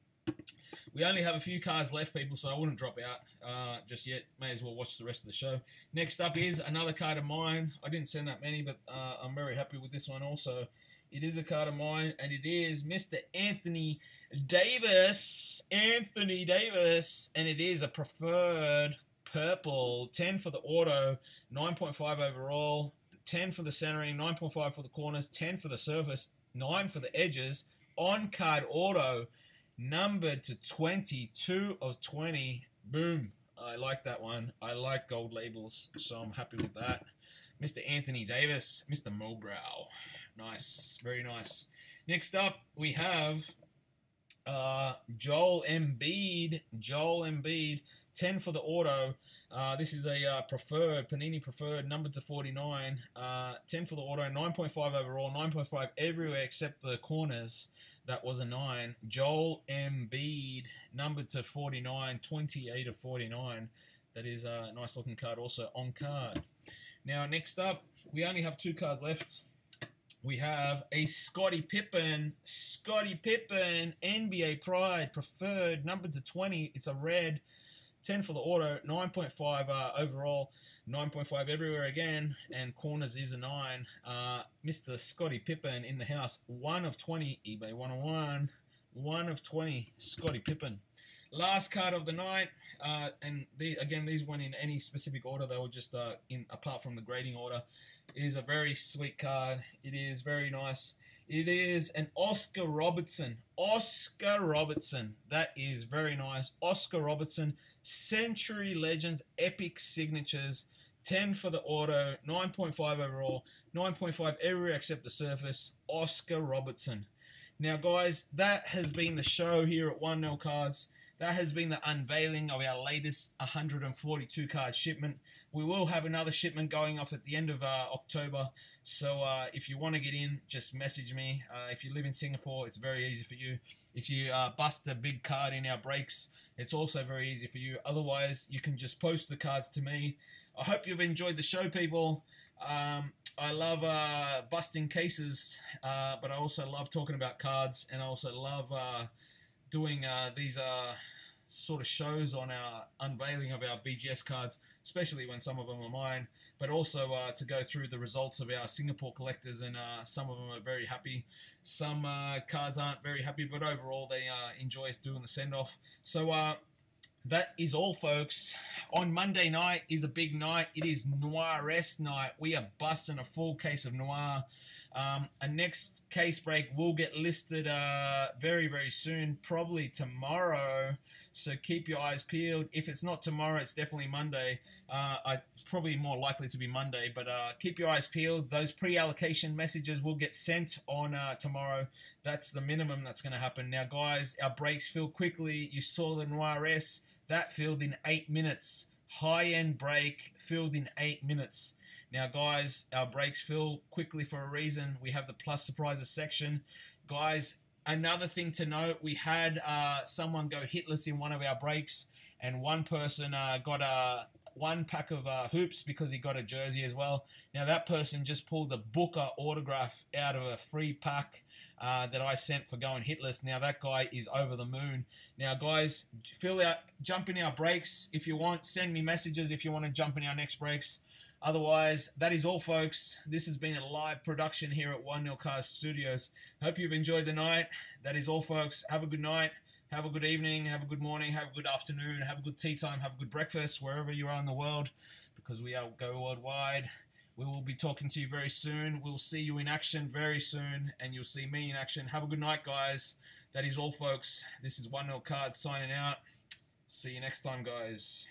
Speaker 1: We only have a few cards left, people, so I wouldn't drop out just yet. May as well watch the rest of the show. Next up is another card of mine. I didn't send that many, but I'm very happy with this one also. It is a card of mine, and it is Mr. Anthony Davis. Anthony Davis, and it is a preferred purple. 10 for the auto, 9.5 overall, 10 for the centering, 9.5 for the corners, 10 for the surface, 9 for the edges. On-card auto, numbered to 22 of 20. Boom. I like that one. I like gold labels, so I'm happy with that. Mr. Anthony Davis, Mr. Mobrow. Nice. Very nice. Next up, we have Joel Embiid. Joel Embiid, 10 for the auto. This is a preferred, Panini preferred, numbered to 49. 10 for the auto, 9.5 overall, 9.5 everywhere except the corners. That was a 9. Joel Embiid, numbered to 49, 28 of 49. That is a nice looking card also on card. Now, next up, we only have 2 cards left. We have a Scottie Pippen. Scottie Pippen, NBA Pride, preferred, numbered to 20. It's a red. 10 for the auto, 9.5 overall, 9.5 everywhere again, and corners is a 9. Mr. Scottie Pippen in the house, 1 of 20, eBay 101, 1 of 20, Scottie Pippen. Last card of the night, and again, these weren't in any specific order, they were just apart from the grading order. It is a very sweet card. It is very nice. It is an Oscar Robertson. Oscar Robertson. That is very nice. Oscar Robertson. Century Legends. Epic Signatures. 10 for the auto. 9.5 overall. 9.5 everywhere except the surface. Oscar Robertson. Now, guys, that has been the show here at 1 0 Cards. that has been the unveiling of our latest 142 card shipment. We will have another shipment going off at the end of October, so if you want to get in, just message me. If you live in Singapore, it's very easy for you. If you bust a big card in our breaks, it's also very easy for you. Otherwise, you can just post the cards to me. I hope you've enjoyed the show, people. I love busting cases, but I also love talking about cards, and I also love doing these sort of shows on our unveiling of our BGS cards, especially when some of them are mine, but also to go through the results of our Singapore collectors, and some of them are very happy. Some cards aren't very happy, but overall they enjoy doing the send-off. So that is all, folks. On Monday night is a big night. It is Noir-esque night. We are busting a full case of Noir. A next case break will get listed very, very soon, probably tomorrow. So keep your eyes peeled. If it's not tomorrow, it's definitely Monday. It's probably more likely to be Monday, but keep your eyes peeled. Those pre-allocation messages will get sent on tomorrow. That's the minimum that's going to happen. Now, guys, our breaks fill quickly. You saw the Noir-esque. That filled in 8 minutes. High-end break filled in 8 minutes. Now, guys, our breaks fill quickly for a reason. We have the plus surprises section. Guys, another thing to note, we had someone go hitless in one of our breaks, and one person got one pack of hoops because he got a jersey as well. Now, that person just pulled a Booker autograph out of a free pack that I sent for going hitless. Now, that guy is over the moon. Now, guys, jump in our breaks if you want. Send me messages if you want to jump in our next breaks. Otherwise, that is all, folks. This has been a live production here at 1nil Cars Studios. Hope you've enjoyed the night. That is all, folks. Have a good night. Have a good evening. Have a good morning. Have a good afternoon. Have a good tea time. Have a good breakfast wherever you are in the world, because we go worldwide. We will be talking to you very soon. We'll see you in action very soon, and you'll see me in action. Have a good night, guys. That is all, folks. This is 1nil Cards signing out. See you next time, guys.